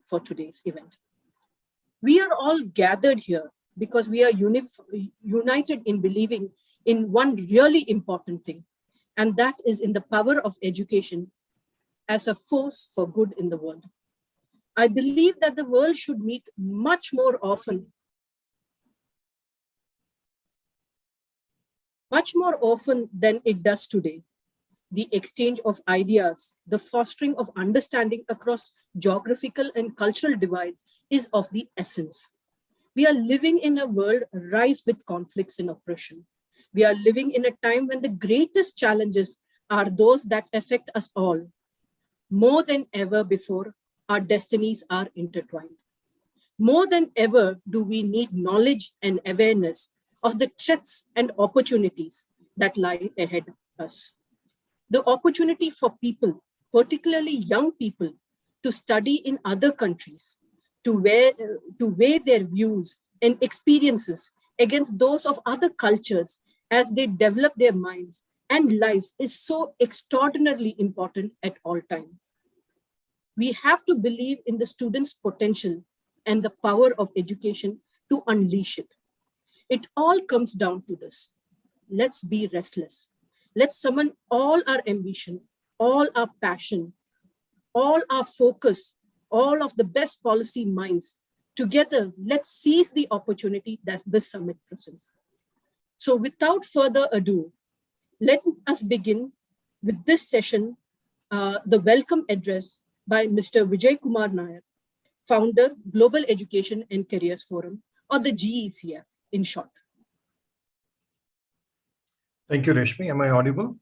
for today's event. We are all gathered here because we are united in believing in one really important thing, and that is in the power of education as a force for good in the world. I believe that the world should meet much more often than it does today. The exchange of ideas, the fostering of understanding across geographical and cultural divides is of the essence. We are living in a world rife with conflicts and oppression. We are living in a time when the greatest challenges are those that affect us all. More than ever before, our destinies are intertwined. More than ever do we need knowledge and awareness of the threats and opportunities that lie ahead of us. The opportunity for people, particularly young people, to study in other countries, to weigh their views and experiences against those of other cultures as they develop their minds and lives is so extraordinarily important at all times. We have to believe in the students' potential and the power of education to unleash it. It all comes down to this. Let's be restless. Let's summon all our ambition, all our passion, all our focus, all of the best policy minds. Together, let's seize the opportunity that this summit presents. So without further ado, let us begin with this session, the welcome address by Mr. Vijay Kumar Nair, founder, Global Education and Careers Forum, or the GECF in short. Thank you, Reshmi. Am I audible?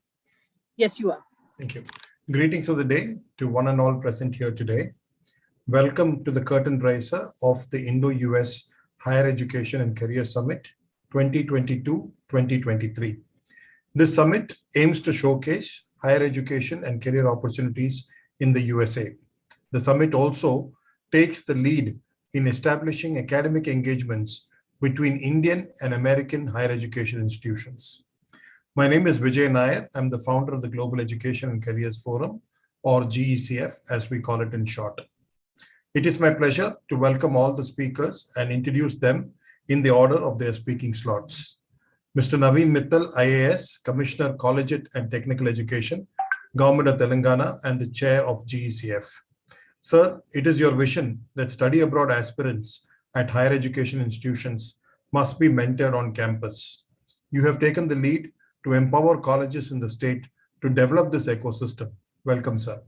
Yes, you are. Thank you. Greetings of the day to one and all present here today. Welcome to the curtain raiser of the Indo-US Higher Education and Career Summit 2022-2023. This summit aims to showcase higher education and career opportunities in the USA. The summit also takes the lead in establishing academic engagements between Indian and American higher education institutions. My name is Vijay Nair. I'm the founder of the Global Education and Careers Forum, or GECF, as we call it in short. It is my pleasure to welcome all the speakers and introduce them in the order of their speaking slots. Mr. Naveen Mittal, IAS, Commissioner, Collegiate and Technical Education, Government of Telangana, and the Chair of GECF. Sir, it is your vision that study abroad aspirants at higher education institutions must be mentored on campus. You have taken the lead to empower colleges in the state to develop this ecosystem. Welcome, sir.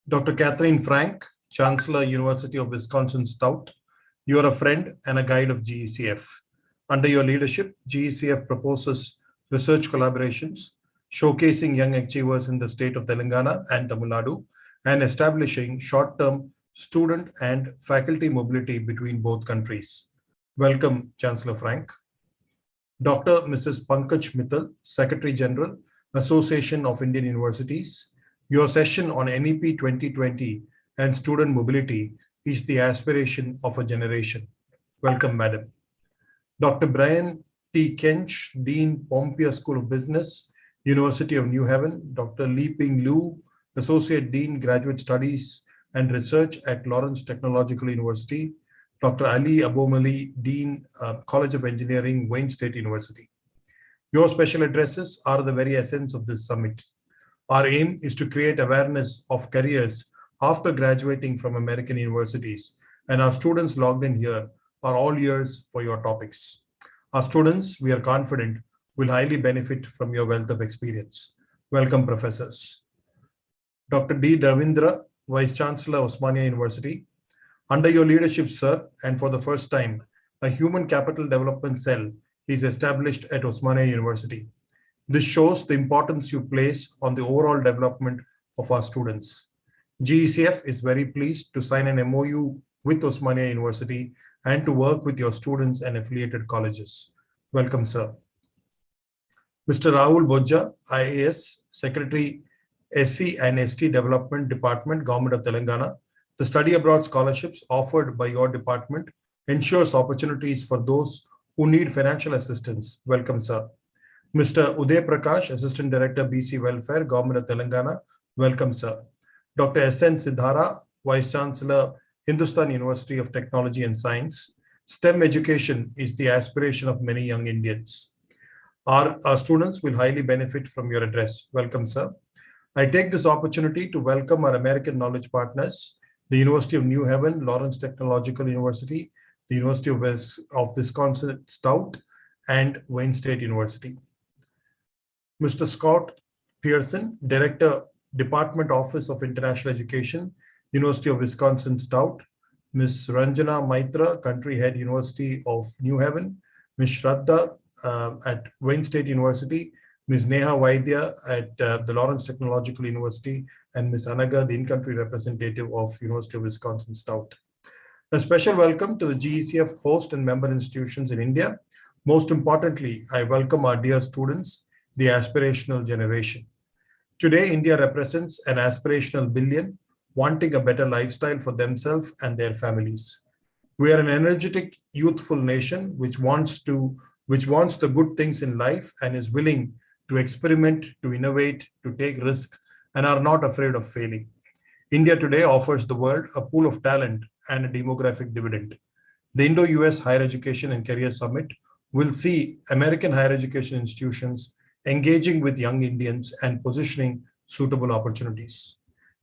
Dr. Catherine Frank, Chancellor, University of Wisconsin-Stout, you are a friend and a guide of GECF. Under your leadership, GECF proposes research collaborations, showcasing young achievers in the state of Telangana and Tamil Nadu, and establishing short-term student and faculty mobility between both countries. Welcome, Chancellor Frank. Dr. Mrs. Pankaj Mittal, Secretary General, Association of Indian Universities. Your session on NEP 2020 and student mobility is the aspiration of a generation. Welcome, Madam. Dr. Brian T. Kench, Dean, Pompier School of Business, University of New Haven. Dr. Li Ping Lu, Associate Dean, Graduate Studies and Research at Lawrence Technological University. Dr. Ali Abomali, Dean, College of Engineering, Wayne State University. Your special addresses are the very essence of this summit. Our aim is to create awareness of careers after graduating from American universities, and our students logged in here are all ears for your topics. Our students, we are confident, will highly benefit from your wealth of experience. Welcome, professors. Dr. D. Ravindra, Vice Chancellor, Osmania University. Under your leadership, sir, and for the first time, a Human Capital Development Cell is established at Osmania University. This shows the importance you place on the overall development of our students. GECF is very pleased to sign an MOU with Osmania University and to work with your students and affiliated colleges. Welcome, sir. Mr. Rahul Bojja, IAS, Secretary, SC and ST Development Department, Government of Telangana. The study abroad scholarships offered by your department ensures opportunities for those who need financial assistance. Welcome, sir. Mr. Uday Prakash, Assistant Director, BC Welfare, Government of Telangana. Welcome, sir. Dr. S.N. Siddhara, Vice Chancellor, Hindustan University of Technology and Science. STEM education is the aspiration of many young Indians. Our students will highly benefit from your address. Welcome, sir. I take this opportunity to welcome our American knowledge partners, the University of New Haven, Lawrence Technological University, the University of Wisconsin Stout, and Wayne State University. Mr. Scott Pearson, Director, Department Office of International Education, University of Wisconsin Stout. Ms. Ranjana Maitra, Country Head, University of New Haven. Ms. Shraddha at Wayne State University. Ms. Neha Vaidya at the Lawrence Technological University, and Ms. Anaga, the in-country representative of University of Wisconsin Stout. A special welcome to the GECF host and member institutions in India. Most importantly, I welcome our dear students, the aspirational generation. Today, India represents an aspirational billion wanting a better lifestyle for themselves and their families. We are an energetic, youthful nation which wants the good things in life and is willing to experiment, to innovate, to take risks, and are not afraid of failing. India today offers the world a pool of talent and a demographic dividend. The Indo-US Higher Education and Career Summit will see American higher education institutions engaging with young Indians and positioning suitable opportunities.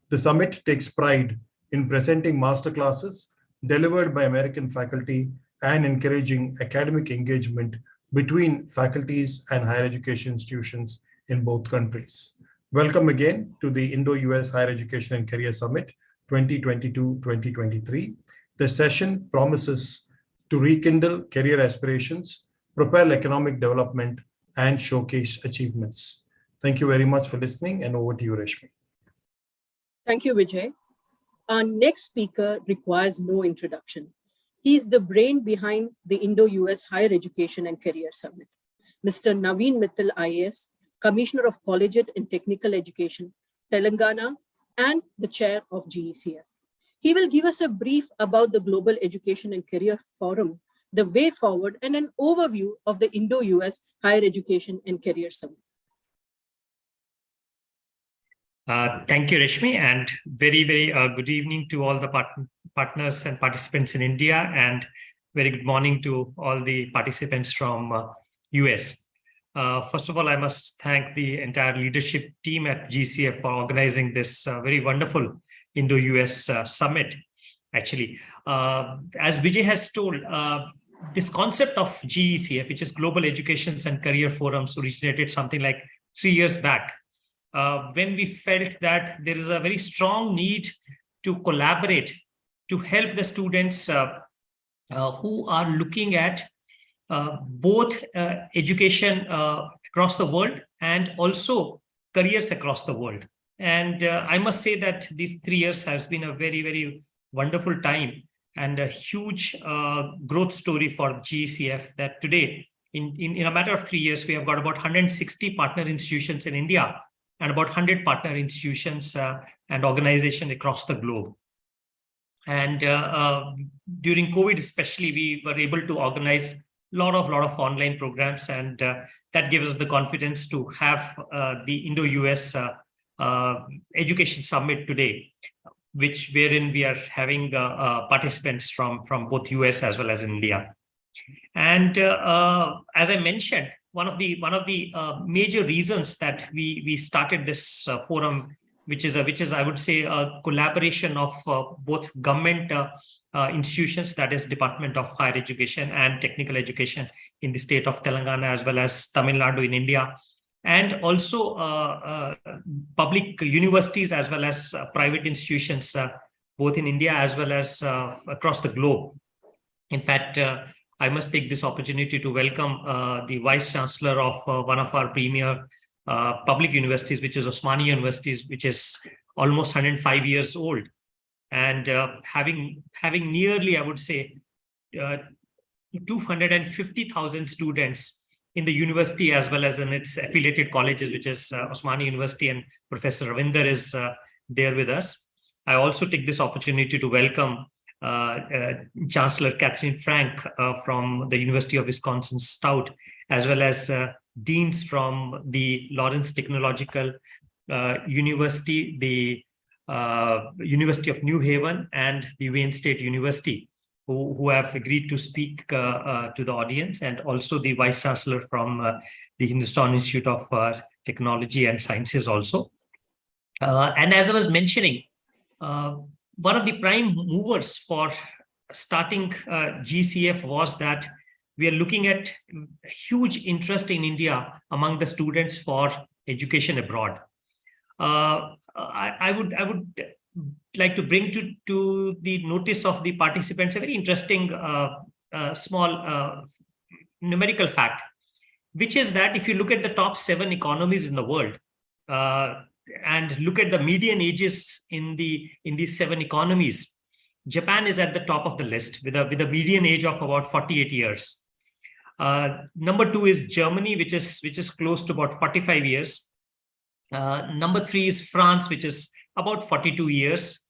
The summit takes pride in presenting masterclasses delivered by American faculty and encouraging academic engagement between faculties and higher education institutions in both countries. Welcome again to the Indo-US Higher Education and Career Summit 2022-2023. The session promises to rekindle career aspirations, propel economic development, and showcase achievements. Thank you very much for listening, and over to you, Rashmi. Thank you, Vijay. Our next speaker requires no introduction. He is the brain behind the Indo-US Higher Education and Career Summit. Mr. Naveen Mittal, IAS, Commissioner of Collegiate and Technical Education, Telangana, and the Chair of GECF. He will give us a brief about the Global Education and Career Forum, the way forward, and an overview of the Indo-US Higher Education and Career Summit. Thank you, Rashmi, and very good evening to all the partners and participants in India, and very good morning to all the participants from US. First of all, I must thank the entire leadership team at GCF for organizing this very wonderful Indo-US summit. Actually, as Vijay has told, this concept of GECF, which is Global Education and Career Forums, originated something like 3 years back. When we felt that there is a very strong need to collaborate to help the students who are looking at both education across the world and also careers across the world. And I must say that these 3 years has been a very wonderful time and a huge growth story for GECF, that today, in a matter of 3 years, we have got about 160 partner institutions in India and about 100 partner institutions and organizations across the globe. And during COVID especially, we were able to organize a lot of online programs, and that gives us the confidence to have the Indo-US Education Summit today, wherein we are having participants from both US as well as India. And as I mentioned, one of the major reasons that we started this forum, which is I would say a collaboration of both government institutions, that is Department of Higher Education and Technical Education in the state of Telangana as well as Tamil Nadu in India, and also public universities as well as private institutions, both in India as well as across the globe. In fact, I must take this opportunity to welcome the Vice Chancellor of one of our premier public universities, which is Osmania University, which is almost 105 years old, and having nearly, I would say, 250,000 students in the university as well as in its affiliated colleges, which is Osmania University, and Professor Ravinder is there with us. I also take this opportunity to welcome Chancellor Catherine Frank from the University of Wisconsin Stout, as well as deans from the Lawrence Technological University, the University of New Haven and the Wayne State University, who have agreed to speak to the audience, and also the Vice Chancellor from the Hindustan Institute of Technology and Sciences also. And as I was mentioning, one of the prime movers for starting GECF was that we are looking at huge interest in India among the students for education abroad. I would like to bring to the notice of the participants a very interesting small numerical fact, which is that if you look at the top 7 economies in the world and look at the median ages in these 7 economies, Japan is at the top of the list with a median age of about 48 years. Number 2 is Germany, which is close to about 45 years. Number 3 is France, which is about 42 years.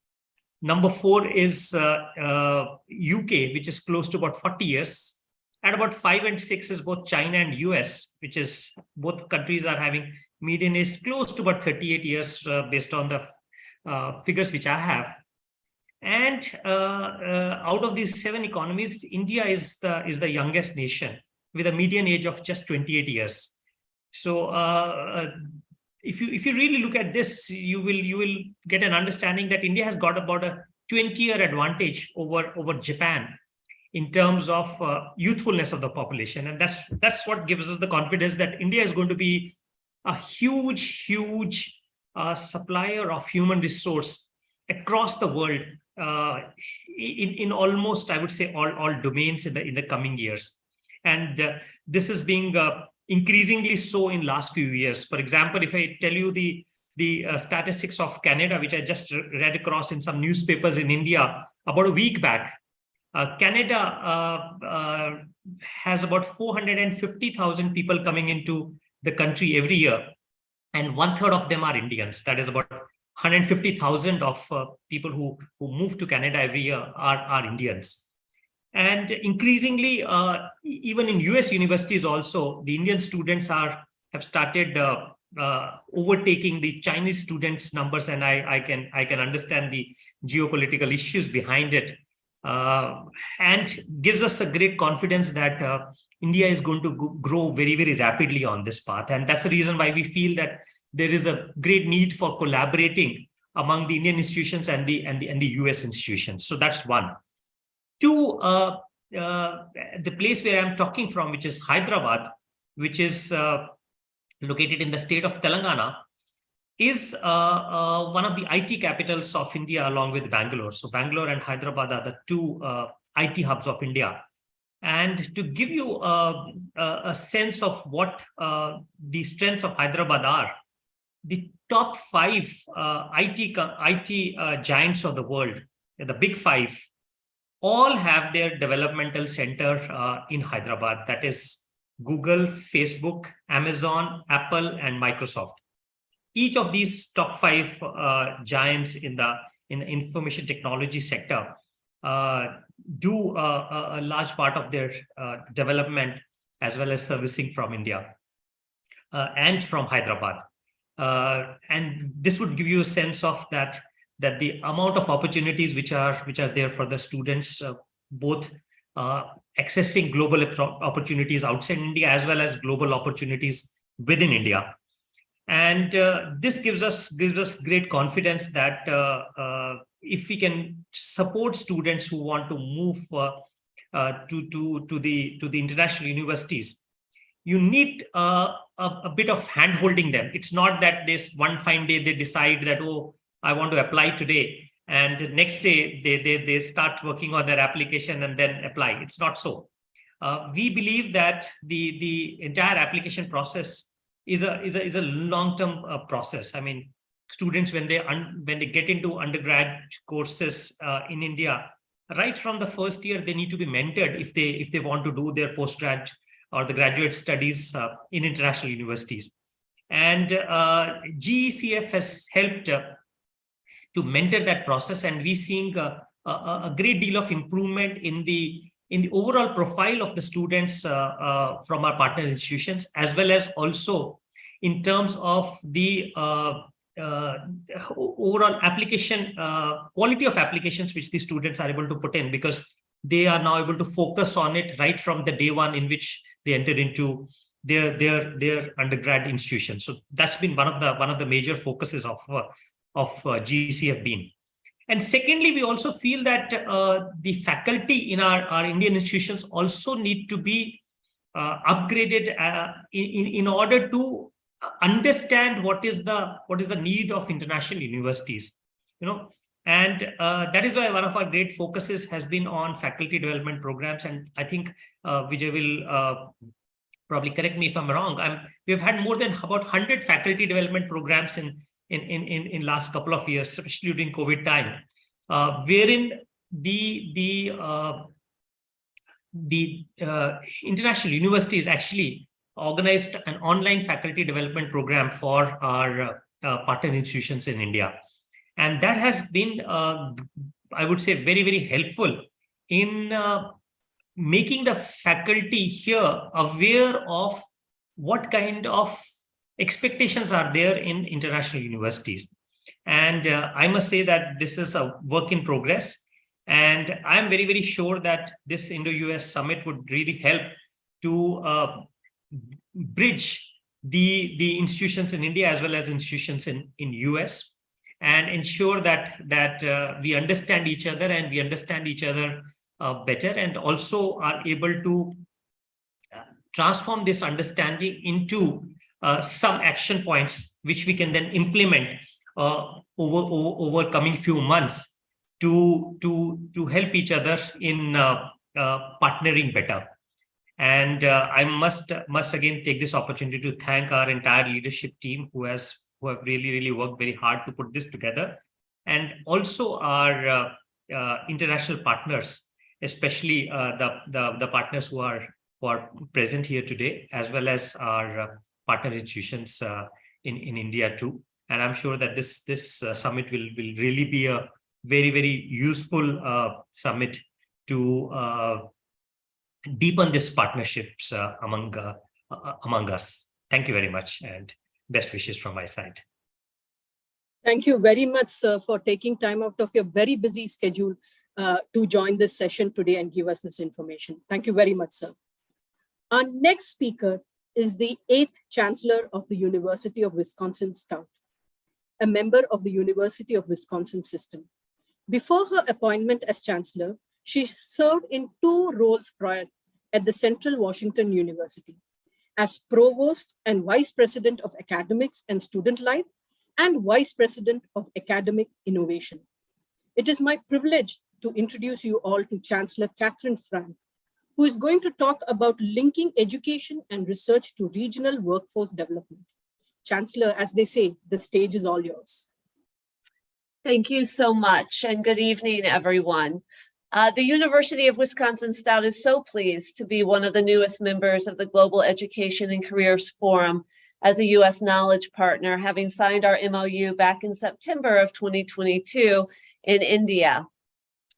Number 4 is UK, which is close to about 40 years. And about 5 and 6 is both China and US, which is both countries are having median age close to about 38 years based on the figures which I have. And out of these 7 economies, India is the youngest nation with a median age of just 28 years. So if you really look at this, you will get an understanding that India has got about a 20-year advantage over Japan in terms of youthfulness of the population, and that's what gives us the confidence that India is going to be a huge supplier of human resource across the world in almost, I would say, all domains in the coming years. And this is being increasingly so in last few years. For example, if I tell you the statistics of Canada, which I just read across in some newspapers in India about a week back, Canada has about 450,000 people coming into the country every year, and 1/3 of them are Indians. That is about 150,000 of people who move to Canada every year are Indians. And increasingly, even in US universities also, the Indian students have started overtaking the Chinese students' numbers, and I can understand the geopolitical issues behind it, and gives us a great confidence that India is going to grow very, very rapidly on this path. And that's the reason why we feel that there is a great need for collaborating among the Indian institutions and the US institutions. So that's one. 2, the place where I'm talking from, which is Hyderabad, which is located in the state of Telangana, is one of the IT capitals of India along with Bangalore. So Bangalore and Hyderabad are the 2 IT hubs of India. And to give you a sense of what the strengths of Hyderabad are, the top 5 IT giants of the world, the big 5, all have their developmental center in Hyderabad. That is Google, Facebook, Amazon, Apple, and Microsoft. Each of these top 5 giants in the information technology sector do a large part of their development as well as servicing from India and from Hyderabad. And this would give you a sense of that the amount of opportunities which are there for the students, both accessing global opportunities outside India as well as global opportunities within India. And this gives us great confidence that if we can support students who want to move to the international universities, you need a bit of hand-holding them. It's not that this one fine day they decide that, oh, I want to apply today, and the next day they start working on their application and then apply. It's not so. We believe that the entire application process is a long-term process. I mean, students when they get into undergrad courses in India, right from the first year, they need to be mentored if they want to do their postgrad or the graduate studies in international universities. And GECF has helped to mentor that process, and we're seeing a great deal of improvement in the overall profile of the students from our partner institutions, as well as also in terms of the overall application quality of applications which the students are able to put in, because they are now able to focus on it right from the day one in which they enter into their undergrad institution. So that's been one of the major focuses of GECF being. And secondly, we also feel that the faculty in our Indian institutions also need to be upgraded in order to understand what is the need of international universities, and that is why one of our great focuses has been on faculty development programs. And I think Vijay will probably correct me if I'm wrong. We've had more than about 100 faculty development programs in last couple of years, especially during COVID time, wherein the international universities actually organized an online faculty development program for our partner institutions in India. And that has been, I would say, very, very helpful in making the faculty here aware of what kind of expectations are there in international universities. And I must say that this is a work in progress. And I'm very, very sure that this Indo-US summit would really help to bridge the institutions in India as well as institutions in US, and ensure that we understand each other and we understand each other better, and also are able to transform this understanding into some action points which we can then implement over coming few months to help each other in partnering better. And I must again take this opportunity to thank our entire leadership team who have really worked very hard to put this together, and also our international partners, especially the partners who are present here today, as well as our partner institutions in India too. And I'm sure that this summit will really be a very, very useful summit to deepen these partnerships among us. Thank you very much, and best wishes from my side. Thank you very much, sir, for taking time out of your very busy schedule to join this session today and give us this information. Thank you very much, sir. Our next speaker is the 8th Chancellor of the University of Wisconsin-Stout, a member of the University of Wisconsin system. Before her appointment as Chancellor, she served in 2 roles prior at the Central Washington University as Provost and Vice President of Academics and Student Life and Vice President of Academic Innovation. It is my privilege to introduce you all to Chancellor Catherine Frank, who is going to talk about linking education and research to regional workforce development. Chancellor, as they say, the stage is all yours. Thank you so much, and good evening, everyone. The University of Wisconsin-Stout is so pleased to be one of the newest members of the Global Education and Careers Forum as a U.S. knowledge partner, having signed our MOU back in September of 2022 in India.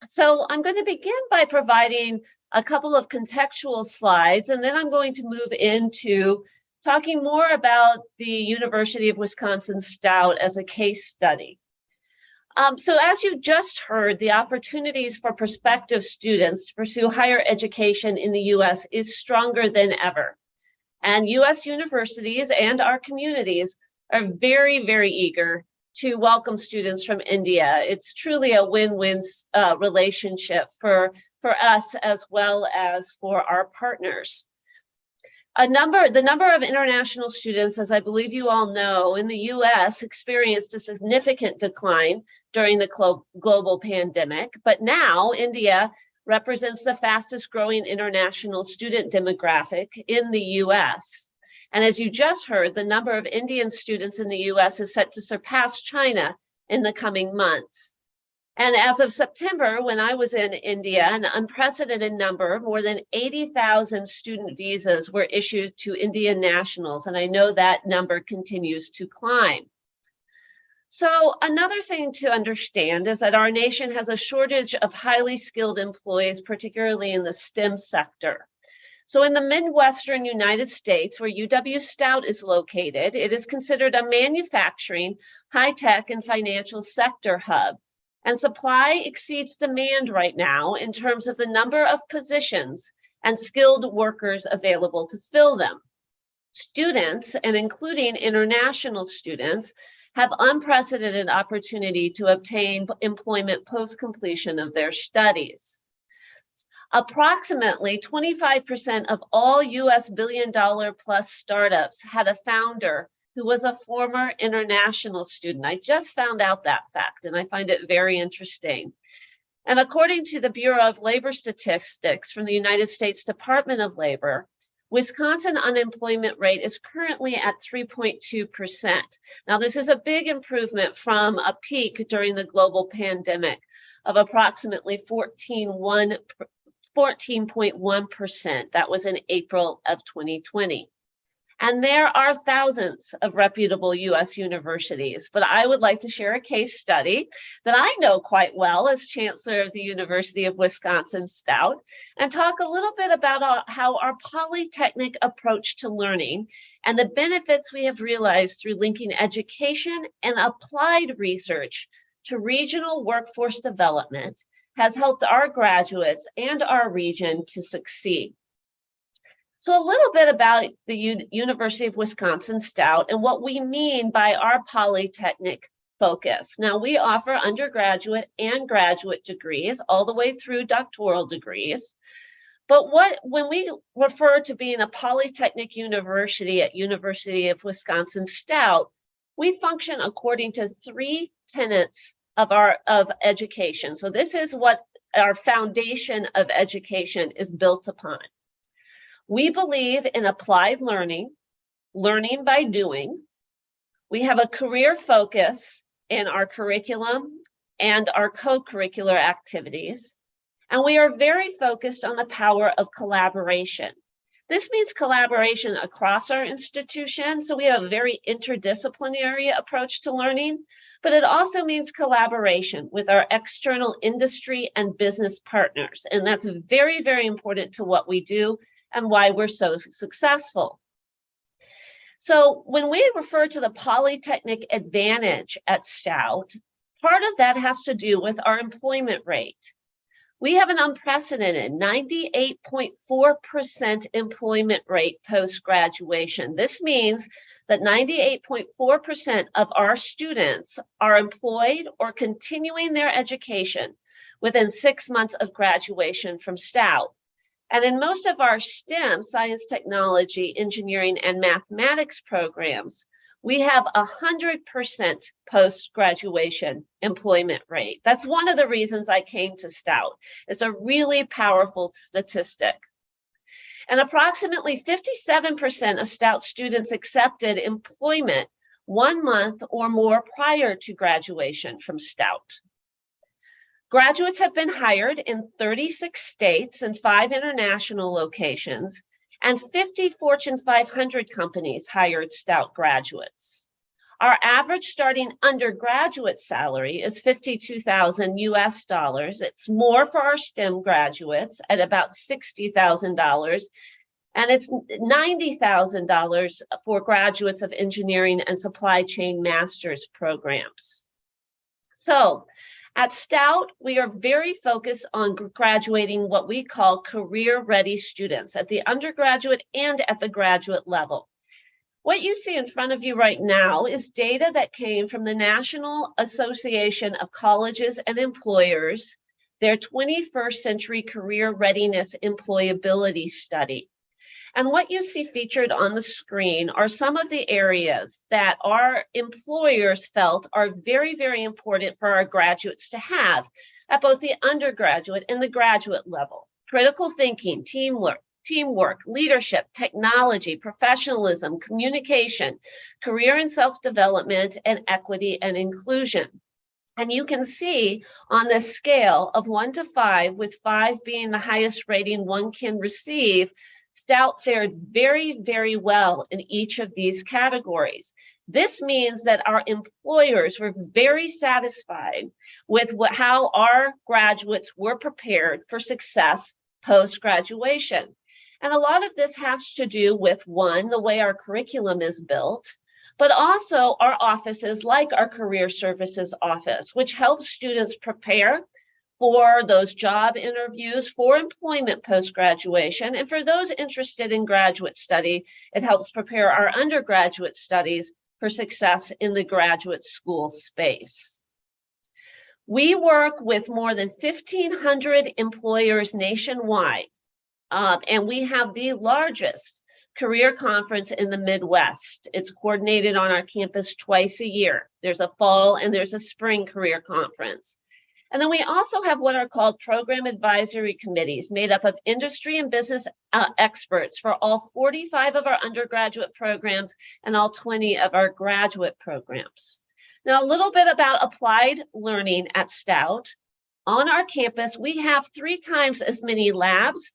So I'm going to begin by providing a couple of contextual slides, and then I'm going to move into talking more about the University of Wisconsin-Stout as a case study. So as you just heard, the opportunities for prospective students to pursue higher education in the U.S. is stronger than ever. And U.S. universities and our communities are very, very eager to welcome students from India. It's truly a win-win relationship for us as well as for our partners. The number of international students, as I believe you all know, in the U.S. experienced a significant decline during the global pandemic, but now India represents the fastest growing international student demographic in the U.S. And as you just heard, the number of Indian students in the U.S. is set to surpass China in the coming months. And as of September, when I was in India, an unprecedented number, more than 80,000 student visas were issued to Indian nationals. And I know that number continues to climb. So another thing to understand is that our nation has a shortage of highly skilled employees, particularly in the STEM sector. So in the Midwestern United States, where UW Stout is located, it is considered a manufacturing, high-tech, and financial sector hub. And supply exceeds demand right now in terms of the number of positions and skilled workers available to fill them. Students, and including international students, have unprecedented opportunity to obtain employment post-completion of their studies. Approximately 25% of all US billion-dollar-plus startups had a founder who was a former international student. I just found out that fact, and I find it very interesting. And according to the Bureau of Labor Statistics from the United States Department of Labor, Wisconsin unemployment rate is currently at 3.2%. Now, this is a big improvement from a peak during the global pandemic of approximately 14.1%. That was in April of 2020. And there are thousands of reputable US universities, but I would like to share a case study that I know quite well as Chancellor of the University of Wisconsin Stout, and talk a little bit about how our Polytechnic approach to learning and the benefits we have realized through linking education and applied research to regional workforce development has helped our graduates and our region to succeed. So a little bit about the University of Wisconsin Stout and what we mean by our Polytechnic focus. Now, we offer undergraduate and graduate degrees all the way through doctoral degrees. But when we refer to being a Polytechnic university at University of Wisconsin Stout, we function according to 3 tenets of education. So this is what our foundation of education is built upon. We believe in applied learning, learning by doing. We have a career focus in our curriculum and our co-curricular activities. And we are very focused on the power of collaboration. This means collaboration across our institution. So we have a very interdisciplinary approach to learning, but it also means collaboration with our external industry and business partners. And that's very, very important to what we do and why we're so successful. So when we refer to the Polytechnic advantage at Stout, part of that has to do with our employment rate. We have an unprecedented 98.4% employment rate post-graduation. This means that 98.4% of our students are employed or continuing their education within 6 months of graduation from Stout. And in most of our STEM, science, technology, engineering, and mathematics programs, we have 100% post-graduation employment rate. That's one of the reasons I came to Stout. It's a really powerful statistic. And approximately 57% of Stout students accepted employment 1 month or more prior to graduation from Stout. Graduates have been hired in 36 states and 5 international locations, and 50 Fortune 500 companies hired Stout graduates. Our average starting undergraduate salary is $52,000 US dollars. It's more for our STEM graduates at about $60,000, and it's $90,000 for graduates of engineering and supply chain master's programs. So, at Stout, we are very focused on graduating what we call career-ready students at the undergraduate and at the graduate level. What you see in front of you right now is data that came from the National Association of Colleges and Employers, their 21st Century Career Readiness Employability Study. And what you see featured on the screen are some of the areas that our employers felt are very, very important for our graduates to have at both the undergraduate and the graduate level. Critical thinking, teamwork, leadership, technology, professionalism, communication, career and self-development, and equity and inclusion. And you can see on this scale of 1 to 5, with 5 being the highest rating one can receive, Stout fared very, very well in each of these categories. This means that our employers were very satisfied with how our graduates were prepared for success post-graduation. And a lot of this has to do with, one, the way our curriculum is built, but also our offices like our Career Services Office, which helps students prepare for those job interviews, for employment post-graduation, and for those interested in graduate study, it helps prepare our undergraduate studies for success in the graduate school space. We work with more than 1,500 employers nationwide, and we have the largest career conference in the Midwest. It's coordinated on our campus twice a year. There's a fall and there's a spring career conference. And then we also have what are called program advisory committees made up of industry and business experts for all 45 of our undergraduate programs and all 20 of our graduate programs. Now, a little bit about applied learning at Stout. On our campus, we have 3 times as many labs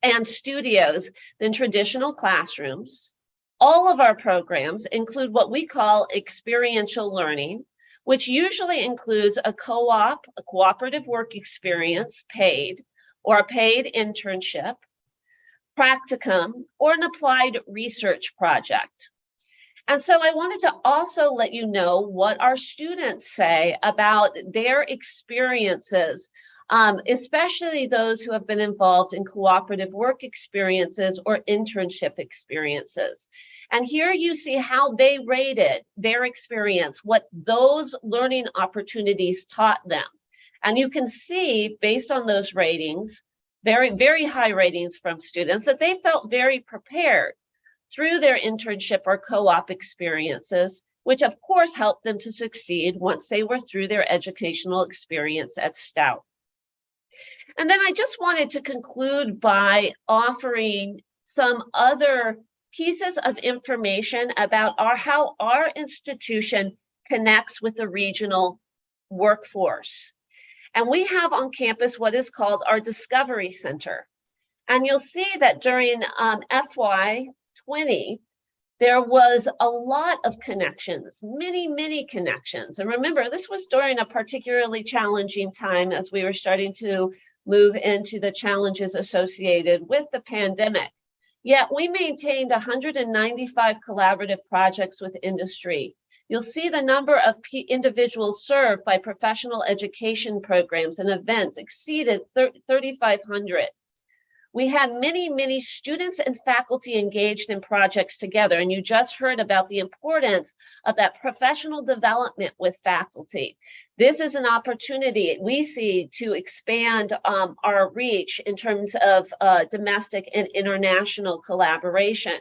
and studios than traditional classrooms. All of our programs include what we call experiential learning, which usually includes a co-op, a cooperative work experience, paid, or a paid internship, practicum, or an applied research project. And so I wanted to also let you know what our students say about their experiences, especially those who have been involved in cooperative work experiences or internship experiences. And here you see how they rated their experience, what those learning opportunities taught them. And you can see, based on those ratings, very, very high ratings from students, that they felt very prepared through their internship or co-op experiences, which of course helped them to succeed once they were through their educational experience at Stout. And then I just wanted to conclude by offering some other pieces of information about how our institution connects with the regional workforce. And we have on campus what is called our Discovery Center. And you'll see that during FY20, there was a lot of connections, many connections. And remember, this was during a particularly challenging time as we were starting to move into the challenges associated with the pandemic. Yet we maintained 195 collaborative projects with industry. You'll see the number of individuals served by professional education programs and events exceeded 3,500. We had many students and faculty engaged in projects together, and you just heard about the importance of that professional development with faculty. This is an opportunity we see to expand our reach in terms of domestic and international collaboration.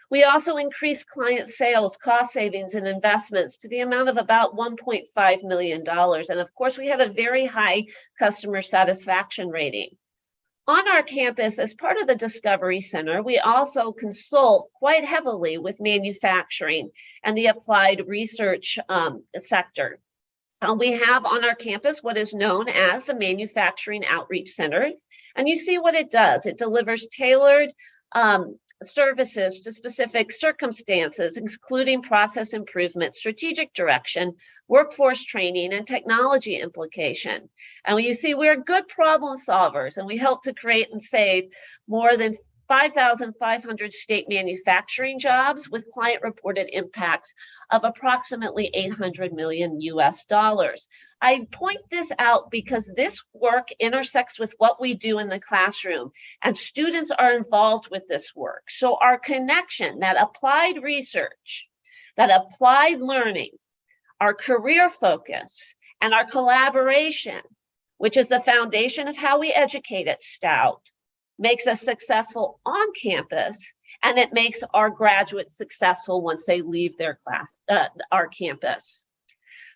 We also increased client sales, cost savings, and investments to the amount of about $1.5 million. And of course, we have a very high customer satisfaction rating. On our campus, as part of the Discovery Center, we also consult quite heavily with manufacturing and the applied research sector. We have on our campus what is known as the Manufacturing Outreach Center, and you see what it does. It delivers tailored services to specific circumstances, including process improvement, strategic direction, workforce training, and technology implication. And you see, we're good problem solvers, and we help to create and save more than 5,500 state manufacturing jobs with client-reported impacts of approximately $800 million US. I point this out because this work intersects with what we do in the classroom, and students are involved with this work. So our connection, that applied research, that applied learning, our career focus, and our collaboration, which is the foundation of how we educate at Stout, makes us successful on campus, and it makes our graduates successful once they leave their our campus.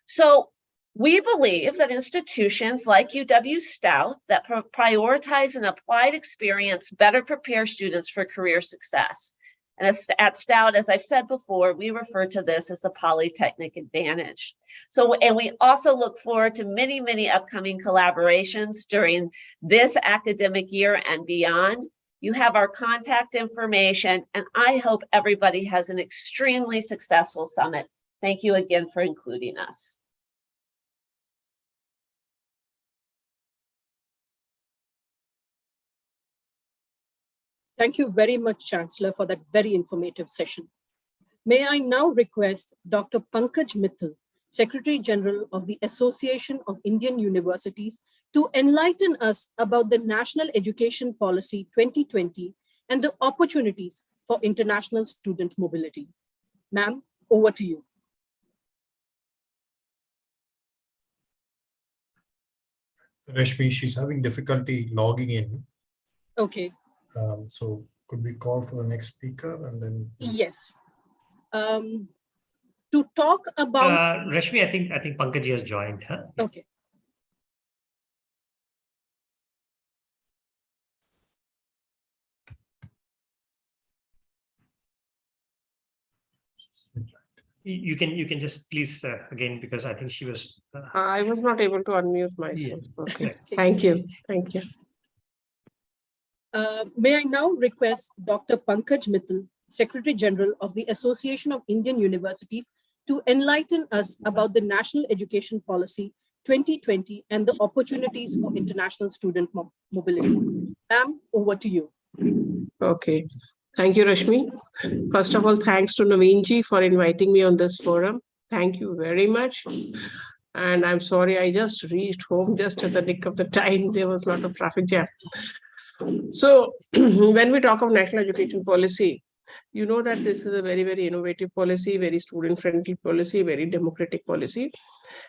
So we believe that institutions like UW-Stout that prioritize an applied experience better prepare students for career success. And at Stout, as I've said before, we refer to this as the Polytechnic advantage. And we also look forward to many upcoming collaborations during this academic year and beyond. You have our contact information, and I hope everybody has an extremely successful summit. Thank you again for including us. Thank you very much, Chancellor, for that very informative session. May I now request Dr. Pankaj Mittal, Secretary General of the Association of Indian Universities, to enlighten us about the National Education Policy 2020 and the opportunities for international student mobility. Ma'am, over to you. Rashmi, she's having difficulty logging in. Okay. So could we call for the next speaker and then? Yes. To talk about Rashmi, I think Pankaj has joined. Huh? Okay. You can just please again, because I think she was. I was not able to unmute myself. Yeah. Okay. Thank you. Thank you. May I now request Dr. Pankaj Mittal, Secretary General of the Association of Indian Universities, to enlighten us about the National Education Policy 2020 and the opportunities for international student mobility. Ma'am, over to you. Okay. Thank you, Rashmi. First of all, thanks to Naveenji for inviting me on this forum. Thank you very much. And I'm sorry, I just reached home just at the nick of the time. There was a lot of traffic jam. So when we talk of national education policy, you know that this is a very, very innovative policy, very student-friendly policy, very democratic policy.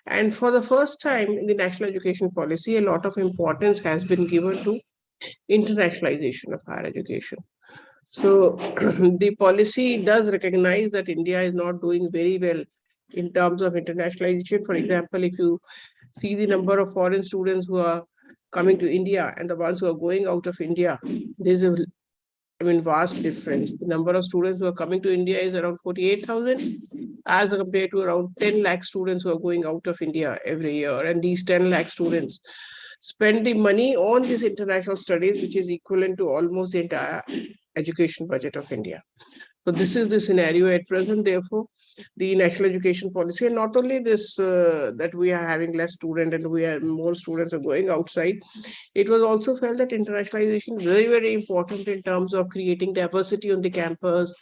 And for the first time in the national education policy, a lot of importance has been given to internationalization of higher education. So the policy does recognize that India is not doing very well in terms of internationalization. For example, if you see the number of foreign students who are coming to India and the ones who are going out of India, there's a vast difference. The number of students who are coming to India is around 48,000 as compared to around 10 lakh students who are going out of India every year. And these 10 lakh students spend the money on these international studies, which is equivalent to almost the entire education budget of India. So this is the scenario at present. Therefore, the national education policy, and not only this, that we are having less students and more students are going outside, it was also felt that internationalization is very, very important in terms of creating diversity on the campus,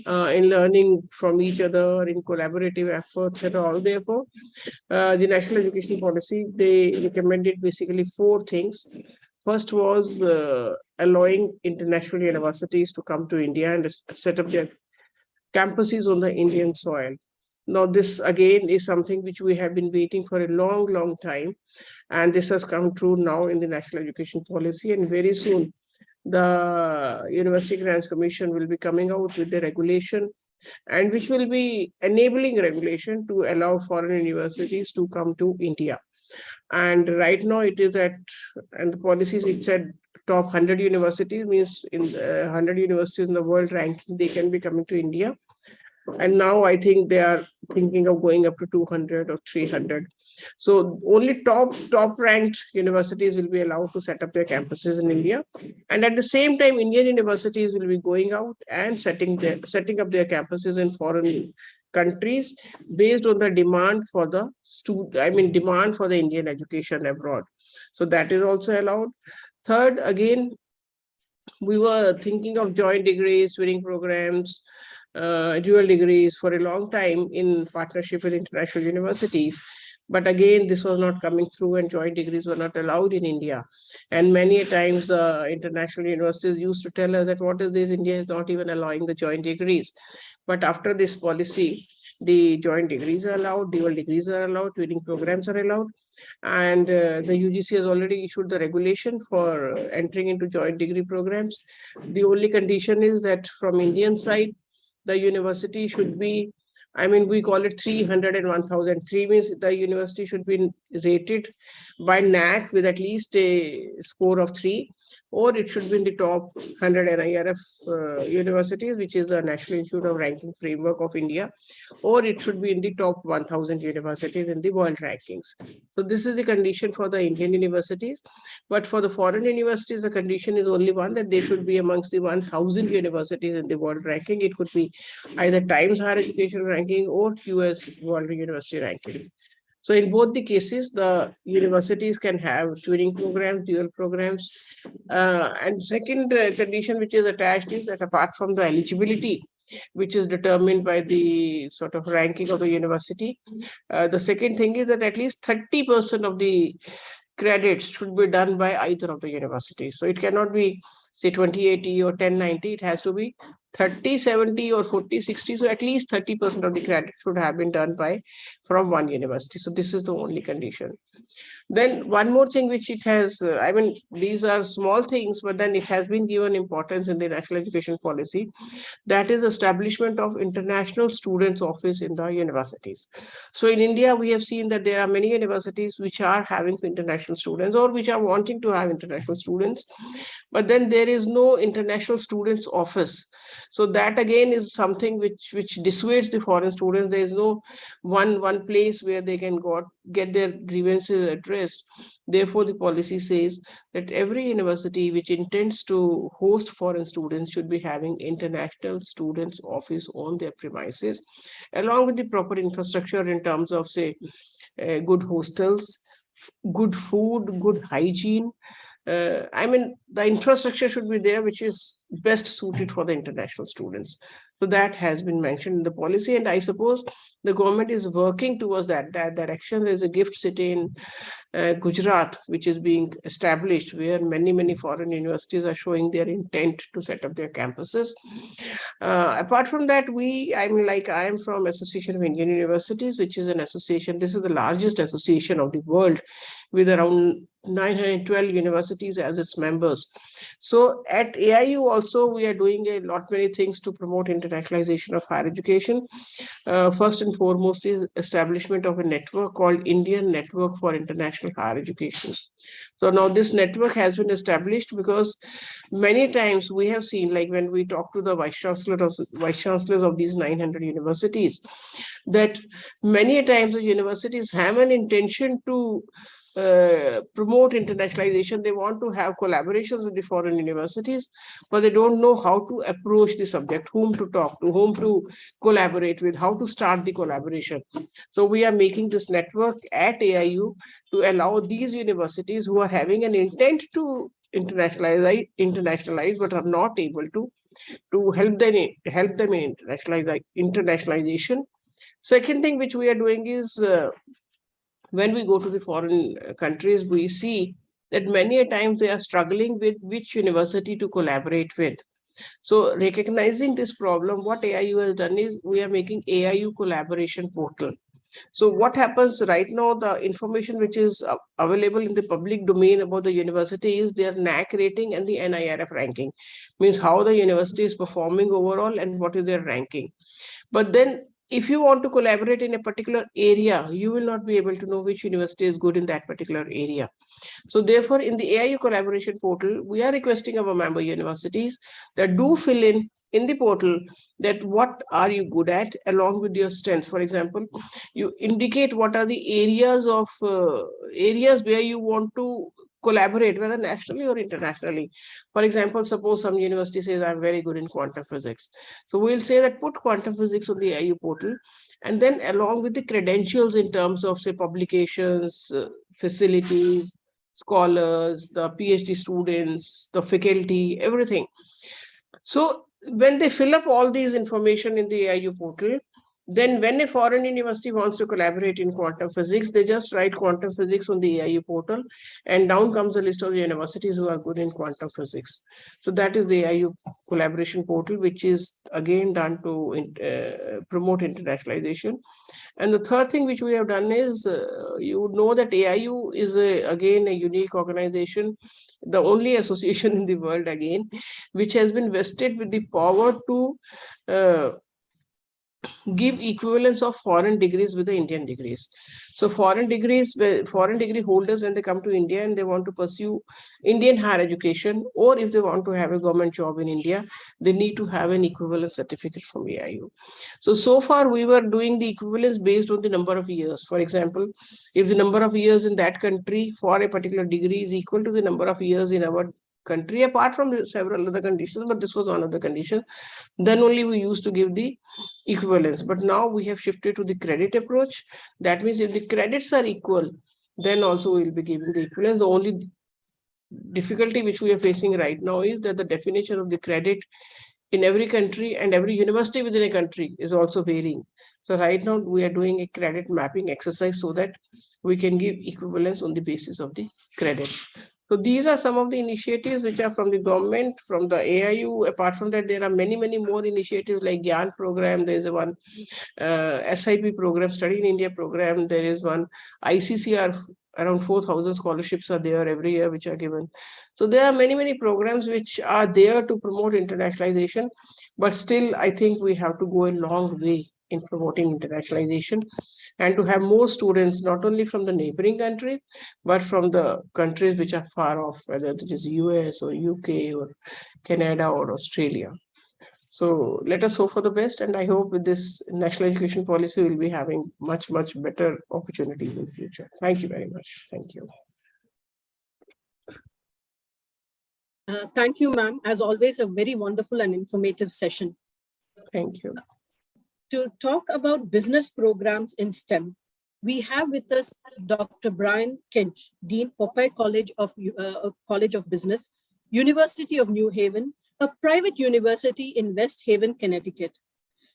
in learning from each other, in collaborative efforts and all. Therefore, the national education policy, they recommended basically 4 things. First was allowing international universities to come to India and set up their campuses on the Indian soil. Now, this again is something which we have been waiting for a long, long time. And this has come true now in the national education policy. And very soon, the University Grants Commission will be coming out with the regulation, and which will be enabling regulation to allow foreign universities to come to India. And right now it is at, and the policies, it said top 100 universities, means in the 100 universities in the world ranking, they can be coming to India. And now I think they are thinking of going up to 200 or 300. So only top ranked universities will be allowed to set up their campuses in India. And at the same time, Indian universities will be going out and setting up their campuses in foreign countries based on the demand for the demand for the Indian education abroad. So that is also allowed. Third, again, we were thinking of joint degrees, twinning programs, dual degrees for a long time in partnership with international universities. But again, this was not coming through and joint degrees were not allowed in India. And many times the international universities used to tell us that what is this, India is not even allowing the joint degrees. But after this policy, the joint degrees are allowed, dual degrees are allowed, twinning programs are allowed. And the UGC has already issued the regulation for entering into joint degree programs. The only condition is that from Indian side, the university should be, we call it 300 and 1000. 3 means the university should be rated by NAC with at least a score of 3, or it should be in the top 100 NIRF universities, which is the National Institute of Ranking Framework of India, or it should be in the top 1000 universities in the world rankings. So this is the condition for the Indian universities. But for the foreign universities, the condition is only one, that they should be amongst the 1000 universities in the world ranking. It could be either Times Higher Education ranking or QS World University ranking. So in both the cases, the universities can have twinning programs, dual programs. And second condition which is attached is that apart from the eligibility, which is determined by the sort of ranking of the university, the second thing is that at least 30% of the credits should be done by either of the universities. So it cannot be, say, 2080 or 1090. It has to be 3070 or 4060. So at least 30% of the credit should have been done by from one university. So this is the only condition. Then one more thing which it has, I mean, these are small things, but then it has been given importance in the national education policy. That is establishment of international students office in the universities. So in India, we have seen that there are many universities which are having international students or which are wanting to have international students, but then there is no international students office. So that again is something which dissuades the foreign students. There is no one place where they can get their grievances addressed. Therefore, the policy says that every university which intends to host foreign students should be having international students office on their premises, along with the proper infrastructure in terms of, say, good hostels, good food, good hygiene. I mean, the infrastructure should be there, which is best suited for the international students. So that has been mentioned in the policy, and I suppose the government is working towards that direction. There's a gift city in Gujarat, which is being established, where many foreign universities are showing their intent to set up their campuses. Apart from that, I am from Association of Indian Universities, which is an association. This is the largest association of the world, with around 912 universities as its members. So at AIU also, we are doing many things to promote internationalization of higher education. First and foremost is establishment of a network called Indian Network for International Higher Education. So now this network has been established because many times we have seen, like when we talk to the vice chancellors of these 900 universities, that many times the universities have an intention to promote internationalization. They want to have collaborations with the foreign universities, but they don't know how to approach the subject, whom to talk to, whom to collaborate with, how to start the collaboration. So we are making this network at AIU to allow these universities who are having an intent to internationalize but are not able to help them in internationalization. Second thing which we are doing is when we go to the foreign countries, we see that many a times they are struggling with which university to collaborate with. So recognizing this problem, what AIU has done is we are making AIU collaboration portal. So what happens right now, the information which is available in the public domain about the university is their NAC rating and the NIRF ranking, means how the university is performing overall and what is their ranking. But then if you want to collaborate in a particular area, you will not be able to know which university is good in that particular area. So therefore, in the AIU collaboration portal, we are requesting our member universities that do fill in the portal that what are you good at along with your strengths. For example, you indicate what are the areas where you want to collaborate, whether nationally or internationally. For example, suppose some university says, I'm very good in quantum physics. So we'll say that put quantum physics on the AIU portal, and then along with the credentials in terms of, say, publications, facilities, scholars, the PhD students, the faculty, everything. So when they fill up all these information in the AIU portal, then when a foreign university wants to collaborate in quantum physics, they just write quantum physics on the AIU portal, and down comes a list of the universities who are good in quantum physics. So that is the AIU collaboration portal, which is again done to promote internationalization. And the third thing which we have done is, you would know that AIU is again a unique organization, the only association in the world again, which has been vested with the power to give equivalence of foreign degrees with the Indian degrees. So foreign degree holders, when they come to India and they want to pursue Indian higher education, or if they want to have a government job in India, they need to have an equivalence certificate from AIU. So far we were doing the equivalence based on the number of years. For example, if the number of years in that country for a particular degree is equal to the number of years in our country, apart from several other conditions, but this was one of the conditions. Then only we used to give the equivalence. But now we have shifted to the credit approach. That means if the credits are equal, then also we'll be giving the equivalence. The only difficulty which we are facing right now is that the definition of the credit in every country and every university within a country is also varying. So right now we are doing a credit mapping exercise so that we can give equivalence on the basis of the credit. So these are some of the initiatives which are from the government, from the AIU. Apart from that, there are many, many more initiatives like GYAN program. There is a one SIP program, Study in India program. There is one ICCR, around 4,000 scholarships are there every year which are given. So there are many, many programs which are there to promote internationalization, but still I think we have to go a long way in promoting internationalization and to have more students, not only from the neighboring countries, but from the countries which are far off, whether it is US or UK or Canada or Australia. So let us hope for the best. And I hope with this national education policy, we'll be having much, much better opportunities in the future. Thank you very much. Thank you. Thank you, ma'am. As always, a very wonderful and informative session. Thank you. To talk about business programs in STEM, we have with us Dr. Brian Kinch, Dean, Popeye College of Business, University of New Haven, a private university in West Haven, Connecticut.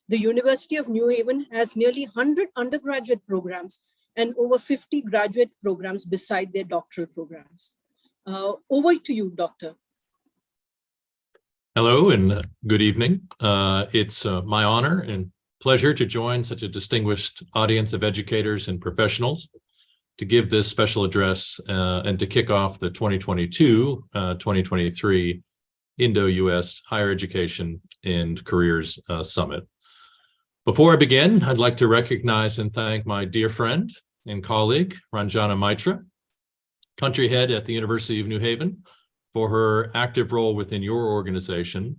The University of New Haven has nearly 100 undergraduate programs and over 50 graduate programs beside their doctoral programs. Over to you, Doctor. Hello and good evening. It's my honor and pleasure to join such a distinguished audience of educators and professionals to give this special address and to kick off the 2022-2023 Indo-US Higher Education and Careers Summit. Before I begin, I'd like to recognize and thank my dear friend and colleague, Ranjana Maitra, country head at the University of New Haven, for her active role within your organization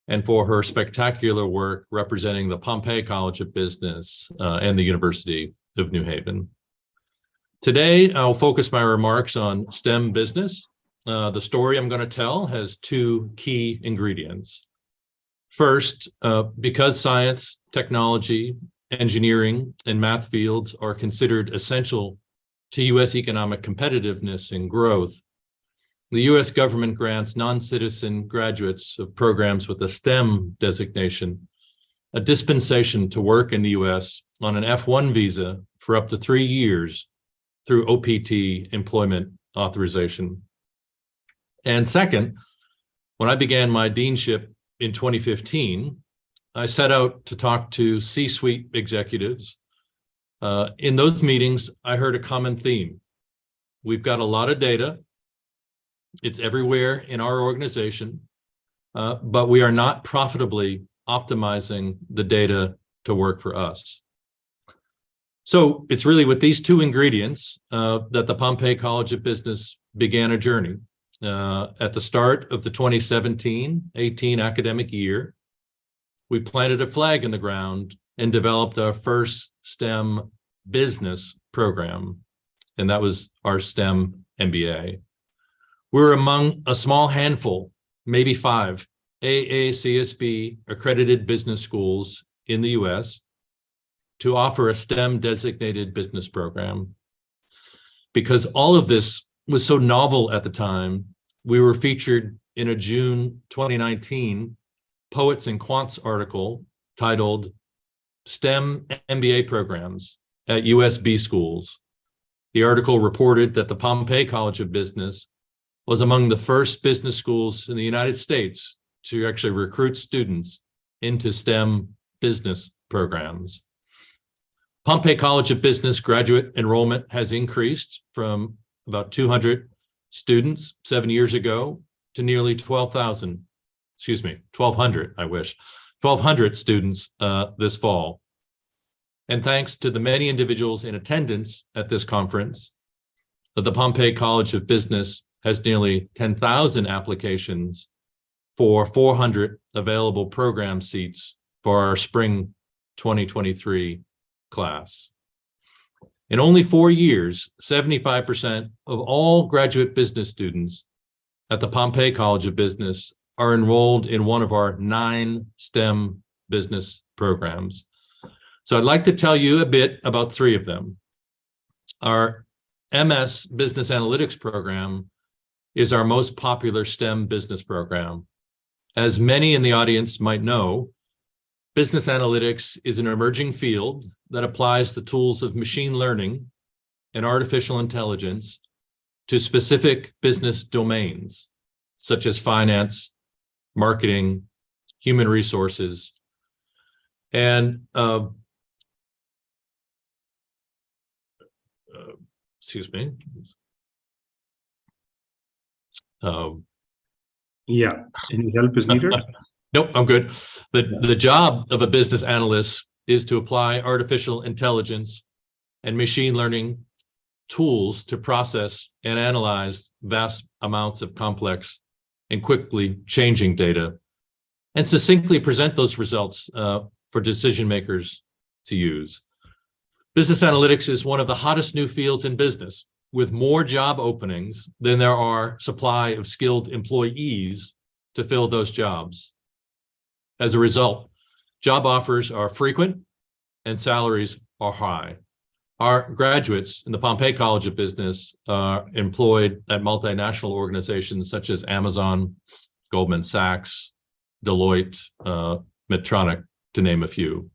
and for her spectacular work representing the Pompey College of Business and the University of New Haven. Today, I'll focus my remarks on STEM business. The story I'm going to tell has two key ingredients. First, because science, technology, engineering, and math fields are considered essential to U.S. economic competitiveness and growth, the U.S. government grants non-citizen graduates of programs with a STEM designation a dispensation to work in the U.S. on an F1 visa for up to 3 years through OPT employment authorization. And second, when I began my deanship in 2015, I set out to talk to C-suite executives. In those meetings, I heard a common theme. We've got a lot of data. It's everywhere in our organization, but we are not profitably optimizing the data to work for us. So it's really with these two ingredients that the Pompey College of Business began a journey. At the start of the 2017-18 academic year, we planted a flag in the ground and developed our first STEM business program, and that was our STEM MBA. We're among a small handful, maybe 5, AACSB accredited business schools in the US to offer a STEM designated business program. Because all of this was so novel at the time, we were featured in a June 2019 Poets and Quants article titled STEM MBA Programs at USB Schools. The article reported that the Pompey College of Business was among the first business schools in the United States to actually recruit students into STEM business programs. Pompey College of Business graduate enrollment has increased from about 200 students 7 years ago to nearly 1,200 students this fall. And thanks to the many individuals in attendance at this conference, the Pompey College of Business has nearly 10,000 applications for 400 available program seats for our spring 2023 class. In only 4 years, 75% of all graduate business students at the Pompey College of Business are enrolled in one of our 9 STEM business programs. So I'd like to tell you a bit about 3 of them. Our MS Business Analytics program is our most popular STEM business program. As many in the audience might know, business analytics is an emerging field that applies the tools of machine learning and artificial intelligence to specific business domains, such as finance, marketing, human resources, and excuse me. Yeah, any help is needed? Nope, I'm good. The job of a business analyst is to apply artificial intelligence and machine learning tools to process and analyze vast amounts of complex and quickly changing data, and succinctly present those results for decision makers to use. Business analytics is one of the hottest new fields in business, with more job openings than there are supply of skilled employees to fill those jobs. As a result, job offers are frequent and salaries are high. Our graduates in the Pompey College of Business are employed at multinational organizations such as Amazon, Goldman Sachs, Deloitte, Medtronic, to name a few.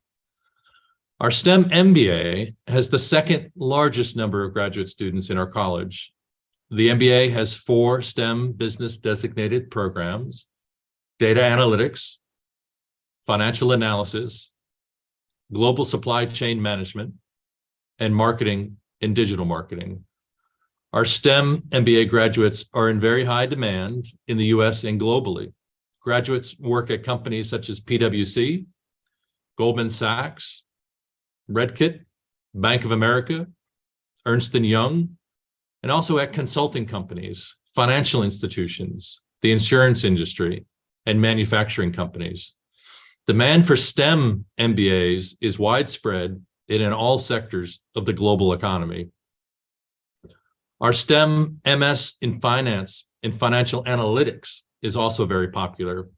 Our STEM MBA has the second largest number of graduate students in our college. The MBA has 4 STEM business designated programs: data analytics, financial analysis, global supply chain management, and marketing and digital marketing. Our STEM MBA graduates are in very high demand in the US and globally. Graduates work at companies such as PwC, Goldman Sachs, Redkit, Bank of America, Ernst & Young, and also at consulting companies, financial institutions, the insurance industry, and manufacturing companies. Demand for STEM MBAs is widespread and in all sectors of the global economy. Our STEM MS in finance and financial analytics is also very popular.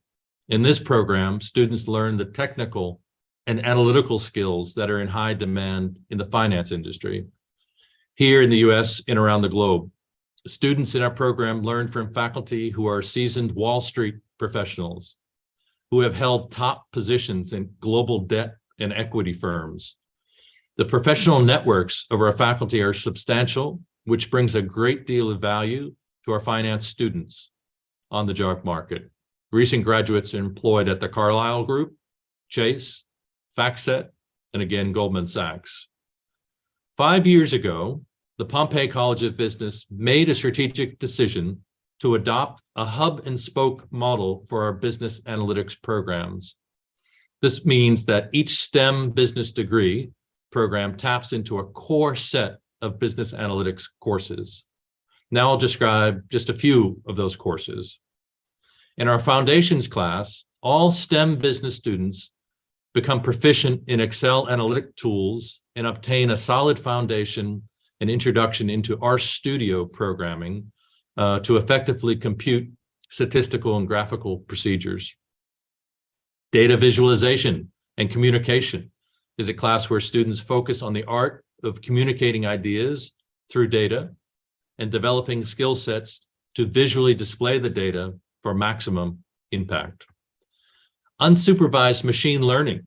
In this program, students learn the technical and analytical skills that are in high demand in the finance industry. Here in the US and around the globe, students in our program learn from faculty who are seasoned Wall Street professionals, who have held top positions in global debt and equity firms. The professional networks of our faculty are substantial, which brings a great deal of value to our finance students on the job market. Recent graduates are employed at the Carlyle Group, Chase, FactSet, and again, Goldman Sachs. 5 years ago, the Pompey College of Business made a strategic decision to adopt a hub and spoke model for our business analytics programs. This means that each STEM business degree program taps into a core set of business analytics courses. Now I'll describe just a few of those courses. In our foundations class, all STEM business students become proficient in Excel analytic tools and obtain a solid foundation and introduction into RStudio programming to effectively compute statistical and graphical procedures. Data visualization and communication is a class where students focus on the art of communicating ideas through data and developing skill sets to visually display the data for maximum impact. Unsupervised machine learning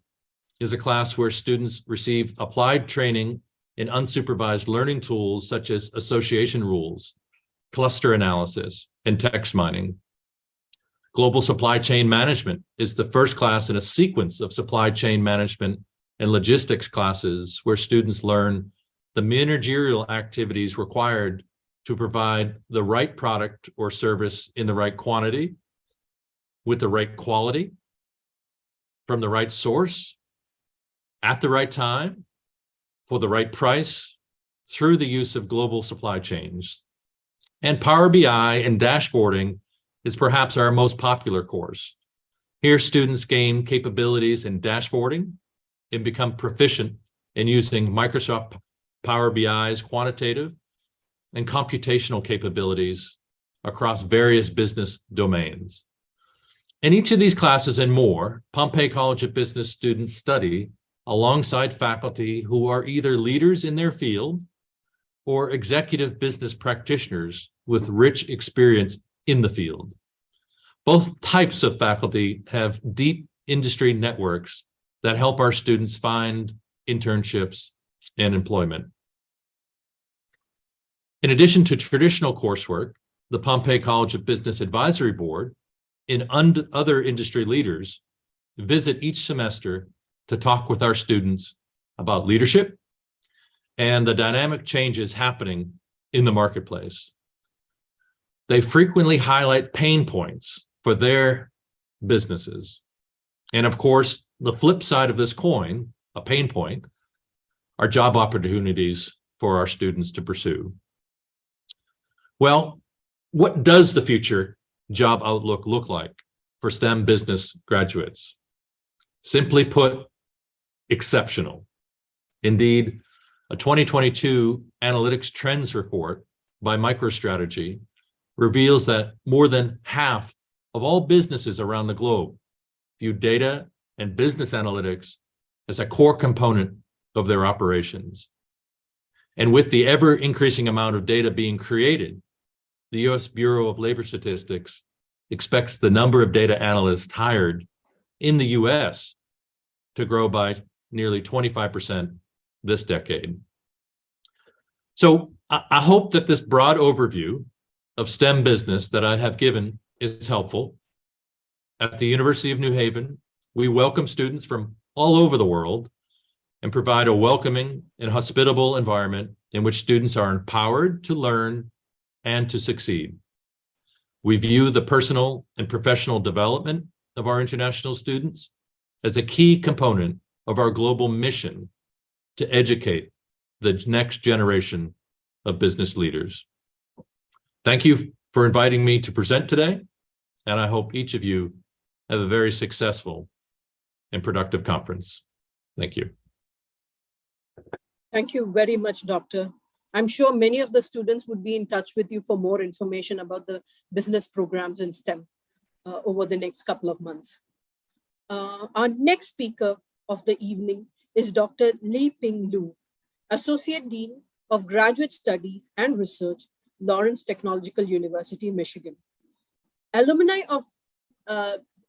is a class where students receive applied training in unsupervised learning tools such as association rules, cluster analysis, and text mining. Global supply chain management is the first class in a sequence of supply chain management and logistics classes where students learn the managerial activities required to provide the right product or service in the right quantity, with the right quality, from the right source, at the right time, for the right price, through the use of global supply chains. And Power BI and dashboarding is perhaps our most popular course. Here, students gain capabilities in dashboarding and become proficient in using Microsoft Power BI's quantitative and computational capabilities across various business domains. In each of these classes and more, Pompey College of Business students study alongside faculty who are either leaders in their field or executive business practitioners with rich experience in the field. Both types of faculty have deep industry networks that help our students find internships and employment. In addition to traditional coursework, the Pompey College of Business Advisory Board and other industry leaders visit each semester to talk with our students about leadership and the dynamic changes happening in the marketplace. They frequently highlight pain points for their businesses. And of course, the flip side of this coin, a pain point, are job opportunities for our students to pursue. Well, what does the future job outlook look like for STEM business graduates? Simply put, exceptional. Indeed, a 2022 analytics trends report by MicroStrategy reveals that more than half of all businesses around the globe view data and business analytics as a core component of their operations. And with the ever increasing amount of data being created, the US Bureau of Labor Statistics expects the number of data analysts hired in the US to grow by nearly 25% this decade. So I hope that this broad overview of STEM business that I have given is helpful. At the University of New Haven, we welcome students from all over the world and provide a welcoming and hospitable environment in which students are empowered to learn and to succeed. We view the personal and professional development of our international students as a key component of our global mission to educate the next generation of business leaders. Thank you for inviting me to present today, and I hope each of you have a very successful and productive conference. Thank you. Thank you very much, Doctor. I'm sure many of the students would be in touch with you for more information about the business programs in STEM over the next couple of months. Our next speaker of the evening is Dr. Li-Ping Lu, Associate Dean of Graduate Studies and Research, Lawrence Technological University, Michigan. Alumni of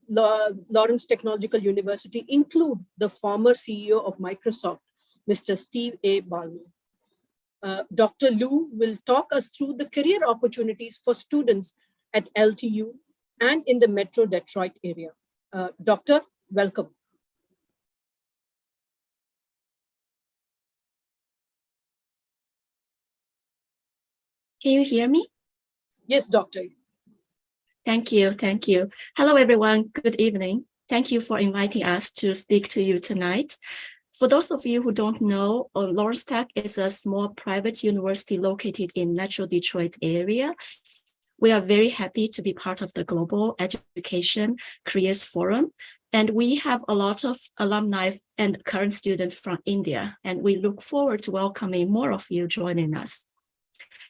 Lawrence Technological University include the former CEO of Microsoft, Mr. Steve A. Ballmer. Dr. Lu will talk us through the career opportunities for students at LTU and in the Metro Detroit area. Doctor, welcome. Can you hear me? Yes, Doctor. Thank you. Thank you. Hello, everyone. Good evening. Thank you for inviting us to speak to you tonight. For those of you who don't know, Lawrence Tech is a small private university located in Metro Detroit area. We are very happy to be part of the Global Education Careers Forum. And we have a lot of alumni and current students from India. And we look forward to welcoming more of you joining us.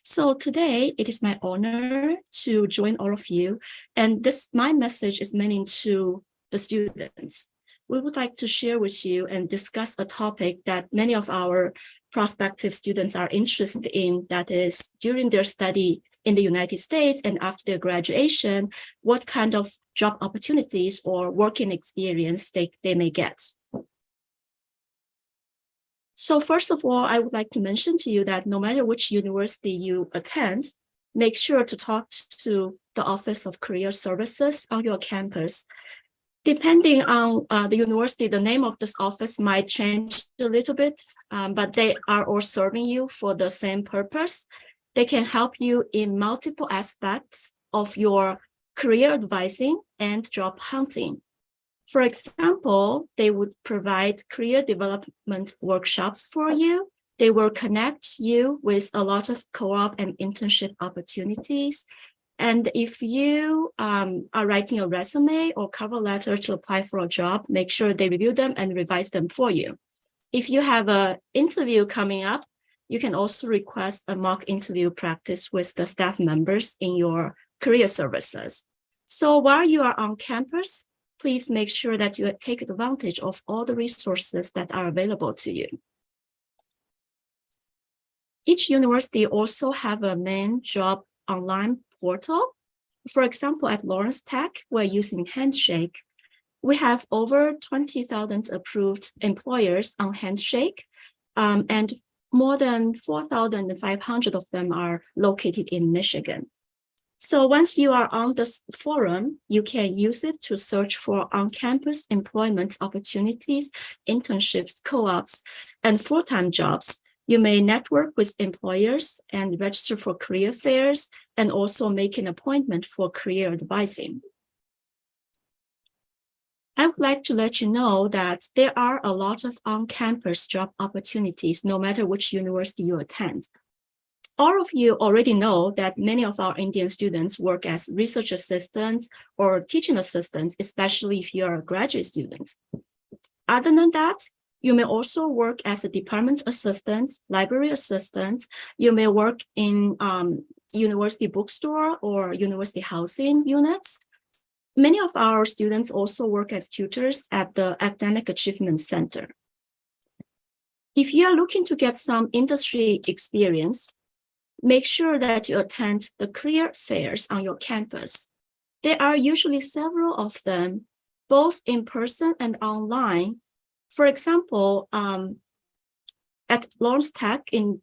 So today, it is my honor to join all of you. And my message is meant to the students. We would like to share with you and discuss a topic that many of our prospective students are interested in, that is during their study in the United States and after their graduation, what kind of job opportunities or working experience they may get. So first of all, I would like to mention to you that no matter which university you attend, make sure to talk to the Office of Career Services on your campus. Depending on the university, the name of this office might change a little bit, but they are all serving you for the same purpose. They can help you in multiple aspects of your career advising and job hunting. For example, they would provide career development workshops for you. They will connect you with a lot of co-op and internship opportunities. And if you are writing a resume or cover letter to apply for a job, make sure they review them and revise them for you. If you have an interview coming up, you can also request a mock interview practice with the staff members in your career services. So while you are on campus, please make sure that you take advantage of all the resources that are available to you. Each university also have a main job online portal. For example, at Lawrence Tech, we're using Handshake. We have over 20,000 approved employers on Handshake, and more than 4,500 of them are located in Michigan. So once you are on this forum, you can use it to search for on-campus employment opportunities, internships, co-ops, and full-time jobs. You may network with employers and register for career fairs, and also make an appointment for career advising. I would like to let you know that there are a lot of on-campus job opportunities, no matter which university you attend. All of you already know that many of our Indian students work as research assistants or teaching assistants, especially if you are a graduate student. Other than that, you may also work as a department assistant, library assistant. You may work in university bookstore or university housing units. Many of our students also work as tutors at the Academic Achievement Center. If you are looking to get some industry experience, make sure that you attend the career fairs on your campus. There are usually several of them, both in person and online. For example, at Lawrence Tech in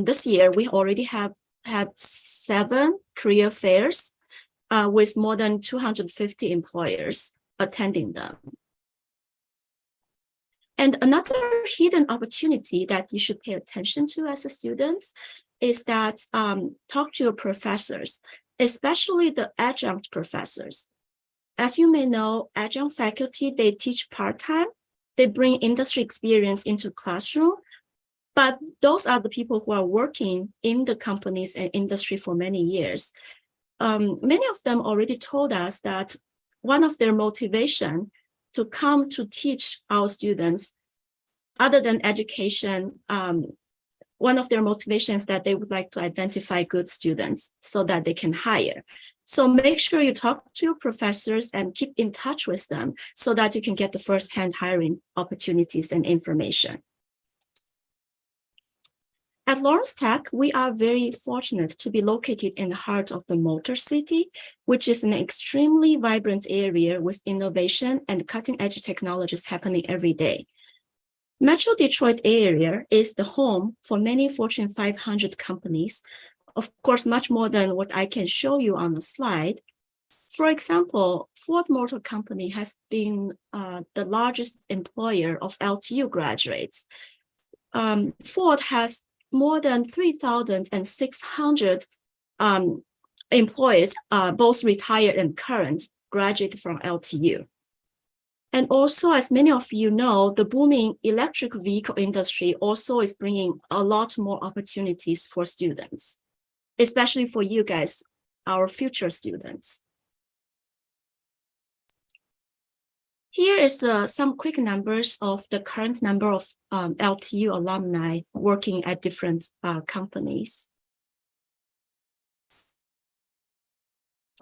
this year, we already have had 7 career fairs with more than 250 employers attending them. And another hidden opportunity that you should pay attention to as a student is that talk to your professors, especially the adjunct professors. As you may know, adjunct faculty, they teach part-time. They bring industry experience into classroom, but those are the people who are working in the companies and industry for many years. Many of them already told us that one of their motivation to come to teach our students, other than education, one of their motivations that they would like to identify good students so that they can hire. So make sure you talk to your professors and keep in touch with them so that you can get the first-hand hiring opportunities and information. At Lawrence Tech, we are very fortunate to be located in the heart of the Motor City, which is an extremely vibrant area with innovation and cutting-edge technologies happening every day. Metro Detroit area is the home for many Fortune 500 companies, of course, much more than what I can show you on the slide. For example, Ford Motor Company has been the largest employer of LTU graduates. Ford has more than 3,600 employees, both retired and current, graduated from LTU. And also, as many of you know, the booming electric vehicle industry also is bringing a lot more opportunities for students, especially for you guys, our future students. Here is some quick numbers of the current number of LTU alumni working at different companies.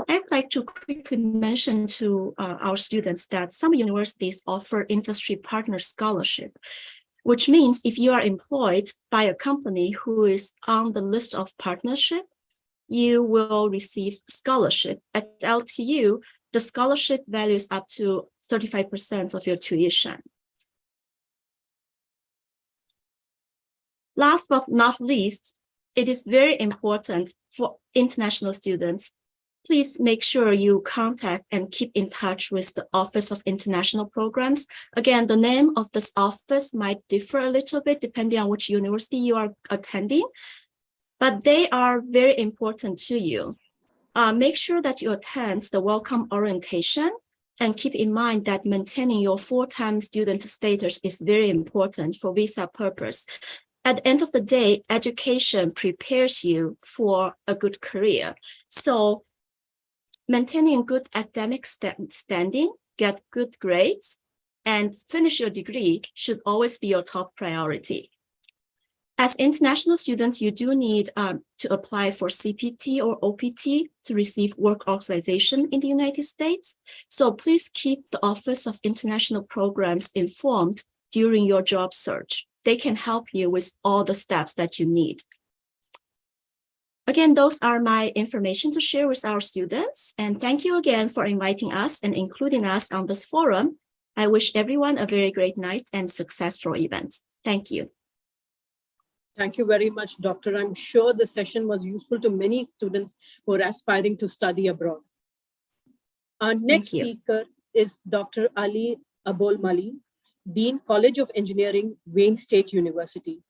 I'd like to quickly mention to our students that some universities offer industry partner scholarship, which means if you are employed by a company who is on the list of partnership, you will receive scholarship. At LTU, the scholarship value is up to 35% of your tuition. Last but not least, it is very important for international students. Please make sure you contact and keep in touch with the Office of International Programs. Again, the name of this office might differ a little bit depending on which university you are attending, but they are very important to you. Make sure that you attend the welcome orientation and keep in mind that maintaining your full-time student status is very important for visa purpose. At the end of the day, education prepares you for a good career. So maintaining good academic standing, get good grades, and finish your degree should always be your top priority. As international students, you do need to apply for CPT or OPT to receive work authorization in the United States. So please keep the Office of International Programs informed during your job search. They can help you with all the steps that you need. Again, those are my information to share with our students. And thank you again for inviting us and including us on this forum. I wish everyone a very great night and successful event. Thank you. Thank you very much, Doctor. I'm sure the session was useful to many students who are aspiring to study abroad. Our next speaker is Dr. Ali Abol-Mali, Dean, College of Engineering, Wayne State University.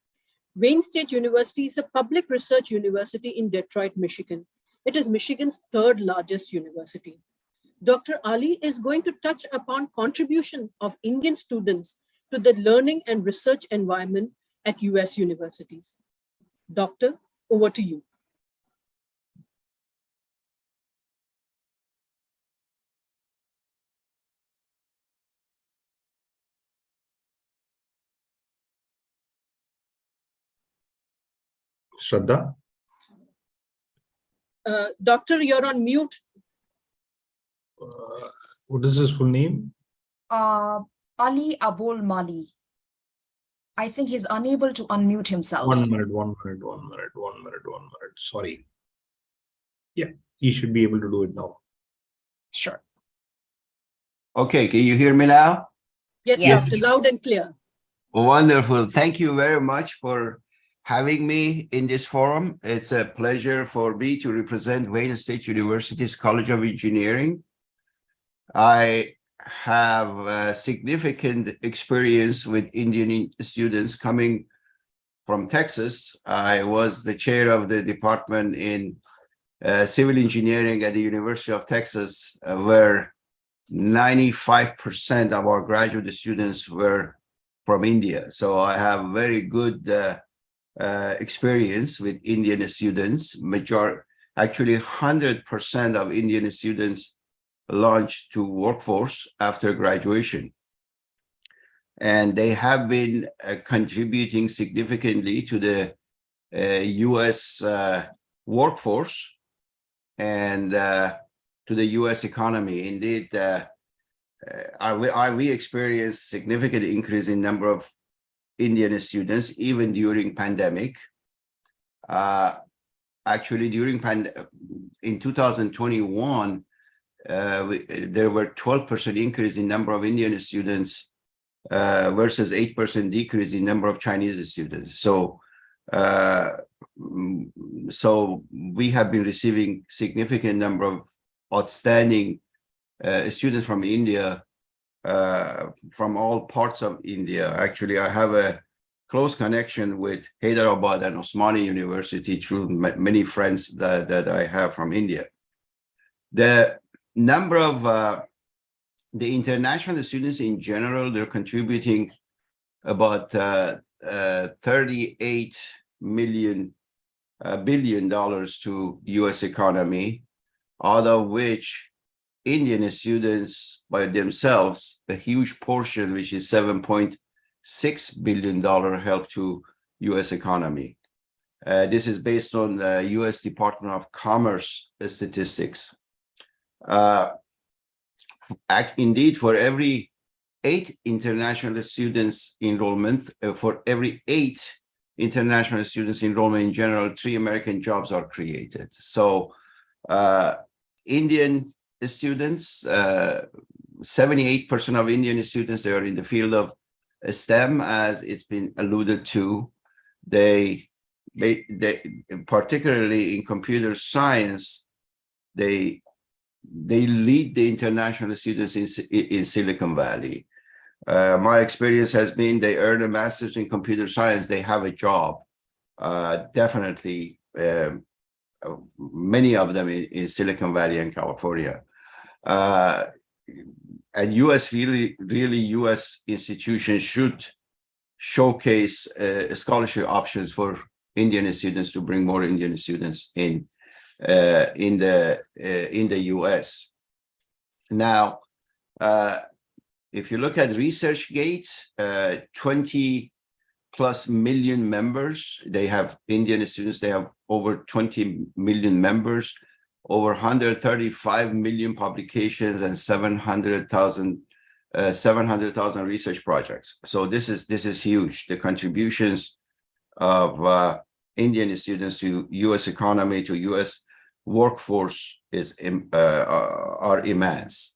Wayne State University is a public research university in Detroit, Michigan. It is Michigan's third largest university. Dr. Ali is going to touch upon contribution of Indian students to the learning and research environment at US universities. Doctor, over to you. Shraddha? Doctor, you're on mute. What is his full name? Ali Abol-Mali. I think he's unable to unmute himself. 1 minute. Sorry. Yeah, he should be able to do it now. Sure. Okay, can you hear me now? Yes, Yes. Doctor, loud and clear. Wonderful. Thank you very much for having me in this forum. It's a pleasure for me to represent Wayne State University's College of Engineering. I have significant experience with Indian students coming from Texas. I was the chair of the department in civil engineering at the University of Texas, where 95% of our graduate students were from India. So I have very good experience with Indian students. Actually 100% of Indian students launched to workforce after graduation. And they have been contributing significantly to the US workforce and to the US economy. Indeed, we experienced significant increase in number of Indian students, even during pandemic. Actually, in 2021, there were 12% increase in number of Indian students versus 8% decrease in number of Chinese students. So we have been receiving significant number of outstanding students from India, from all parts of India. Actually, I have a close connection with Hyderabad and Osmani University through many friends that I have from India. The number of the international students in general, they're contributing about $38 billion to US economy, out of which Indian students by themselves, a huge portion, which is $7.6 billion, help to US economy. This is based on the US Department of Commerce statistics. Indeed, for every 8 international students enrollment, for every 8 international students enrollment in general, 3 American jobs are created. So Indian students, 78% of Indian students, they are in the field of STEM, as it's been alluded to. They particularly in computer science, they lead the international students in Silicon Valley. My experience has been they earn a master's in computer science, they have a job. Definitely, many of them in Silicon Valley and California. And US, really US institutions should showcase scholarship options for Indian students to bring more Indian students in the US. Now, if you look at ResearchGate, 20 plus million members. They have Indian students, they have over 20 million members, over 135 million publications, and 700,000 research projects. So this is huge. The contributions of Indian students to U.S. economy, to U.S. workforce are immense.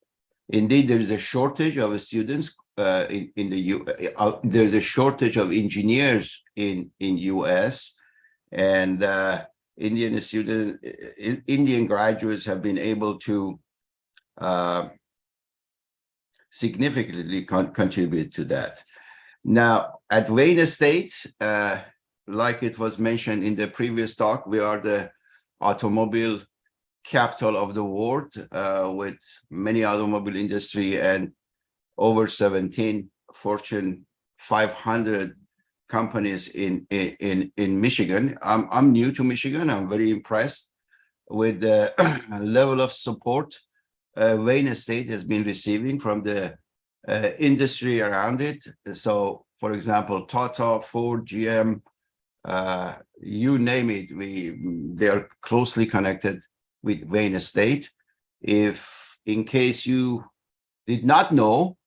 Indeed, there is a shortage of students in the there's a shortage of engineers in U.S. and Indian graduates have been able to significantly contribute to that. Now, at Wayne State, like it was mentioned in the previous talk, we are the automobile capital of the world, with many automobile industry and over 17 Fortune 500 companies in Michigan. I'm new to Michigan. I'm very impressed with the level of support Wayne State has been receiving from the industry around it. So, for example, Tata, Ford, GM, you name it, they are closely connected with Wayne State. If in case you did not know,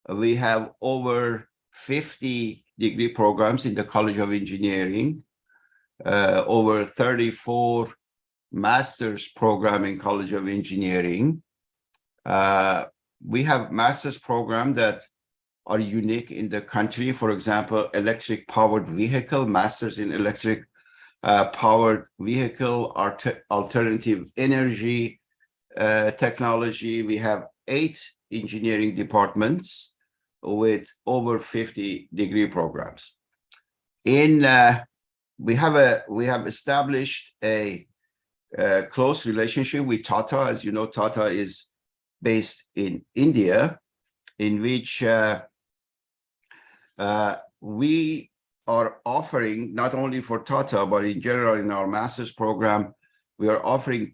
we have over 50 degree programs in the College of Engineering, over 34 master's program in College of Engineering. We have master's programs that are unique in the country. For example, electric powered vehicle, masters in electric powered vehicle, alternative energy technology. We have 8 engineering departments with over 50 degree programs. We have established a close relationship with Tata. As you know, Tata is based in India, in which we are offering, not only for Tata, but in general in our master's program, we are offering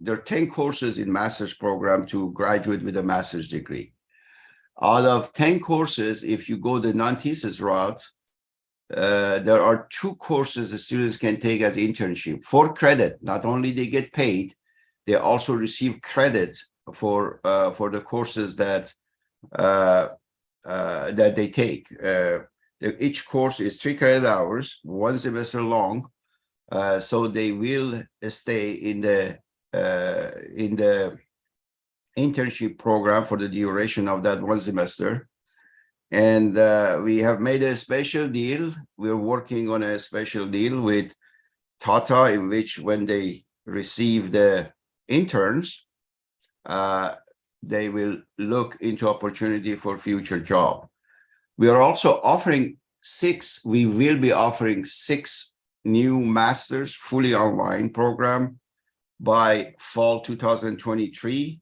there are 10 courses in master's program to graduate with a master's degree. Out of 10 courses, if you go the non-thesis route, there are 2 courses the students can take as internship for credit. Not only they get paid, they also receive credit for the courses that they take. Each course is 3 credit hours, 1 semester long, so they will stay in the internship program for the duration of that 1 semester. And we have made a special deal. We're working on a special deal with Tata, in which when they receive the interns, they will look into opportunity for future job. We are also offering we will be offering 6 new masters fully online program by fall 2023,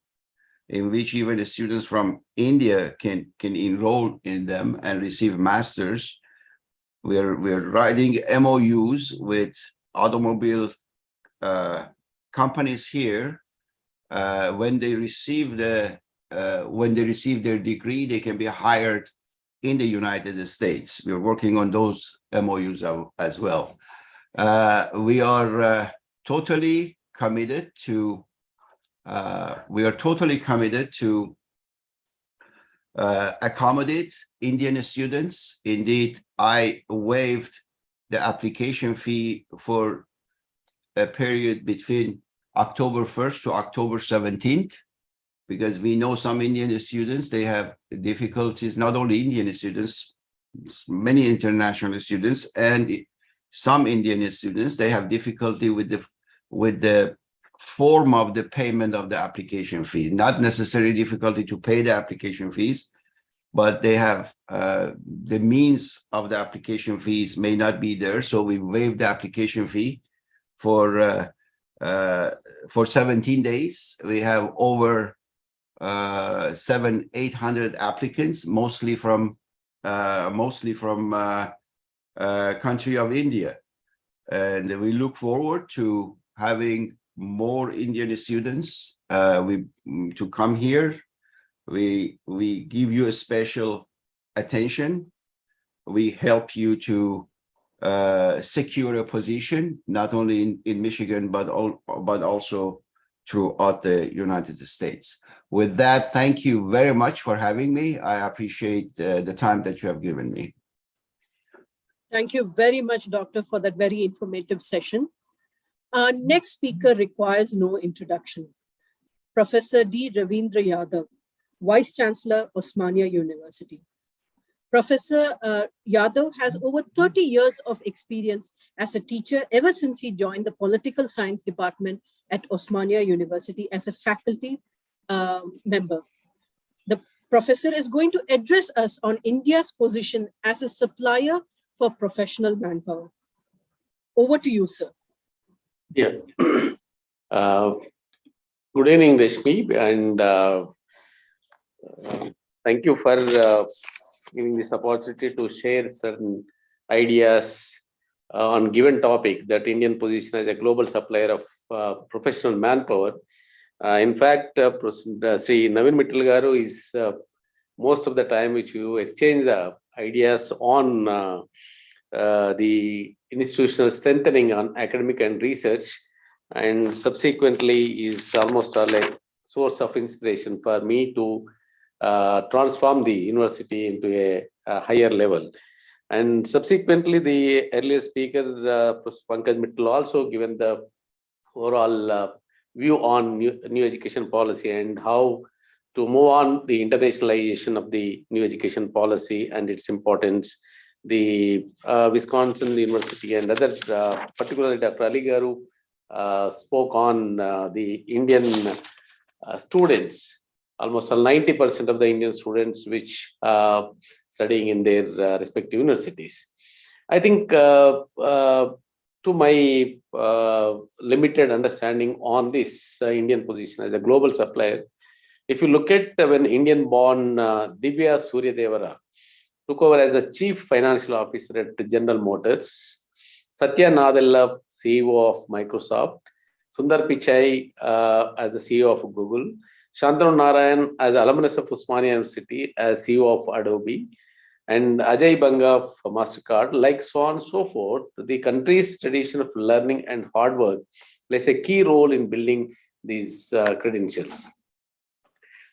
in which even the students from India can enroll in them and receive masters. We're writing MOUs with automobile companies here. When they receive their degree, they can be hired in the United States. We're working on those MOUs as well. We are totally committed to accommodate Indian students. Indeed, I waived the application fee for a period between October 1st to October 17th, because we know some Indian students, they have difficulties, not only Indian students, many international students, and some Indian students, they have difficulty with the form of the payment of the application fee. Not necessarily difficulty to pay the application fees, but they have the means of the application fees may not be there. So we waived the application fee for 17 days. We have over 700-800 applicants, mostly from country of India, and we look forward to having more Indian students to come here. We give you a special attention. we help you to secure a position, not only in Michigan, but also throughout the United States. With that, thank you very much for having me. I appreciate the time that you have given me. Thank you very much, Doctor, for that very informative session. Our next speaker requires no introduction. Professor D. Ravindra Yadav, Vice Chancellor, Osmania University. Professor Yadav has over 30 years of experience as a teacher ever since he joined the Political Science Department at Osmania University as a faculty member. The professor is going to address us on India's position as a supplier for professional manpower. Over to you, sir. Yeah. Good evening, Rashmi, and thank you for giving this opportunity to share certain ideas on given topic, that Indian position as a global supplier of professional manpower. In fact, Sri Naveen Mittal Garu is most of the time which you exchange ideas on the institutional strengthening on academic and research, and subsequently is almost like source of inspiration for me to transform the university into a higher level. And subsequently, the earlier speaker, Professor Pankaj Mittal, also given the overall view on new education policy and how to move on the internationalization of the new education policy and its importance. The Wisconsin University and other, particularly Dr. Ali Garu, spoke on the Indian students. Almost 90% of the Indian students which studying in their respective universities. I think to my limited understanding on this Indian position as a global supplier, if you look at when Indian-born Divya Suryadevara took over as the Chief Financial Officer at General Motors, Satya Nadella, CEO of Microsoft, Sundar Pichai as the CEO of Google, Shantanu Narayan as alumnus of Osmania University as CEO of Adobe, and Ajay Banga of MasterCard, like so on and so forth, the country's tradition of learning and hard work plays a key role in building these credentials.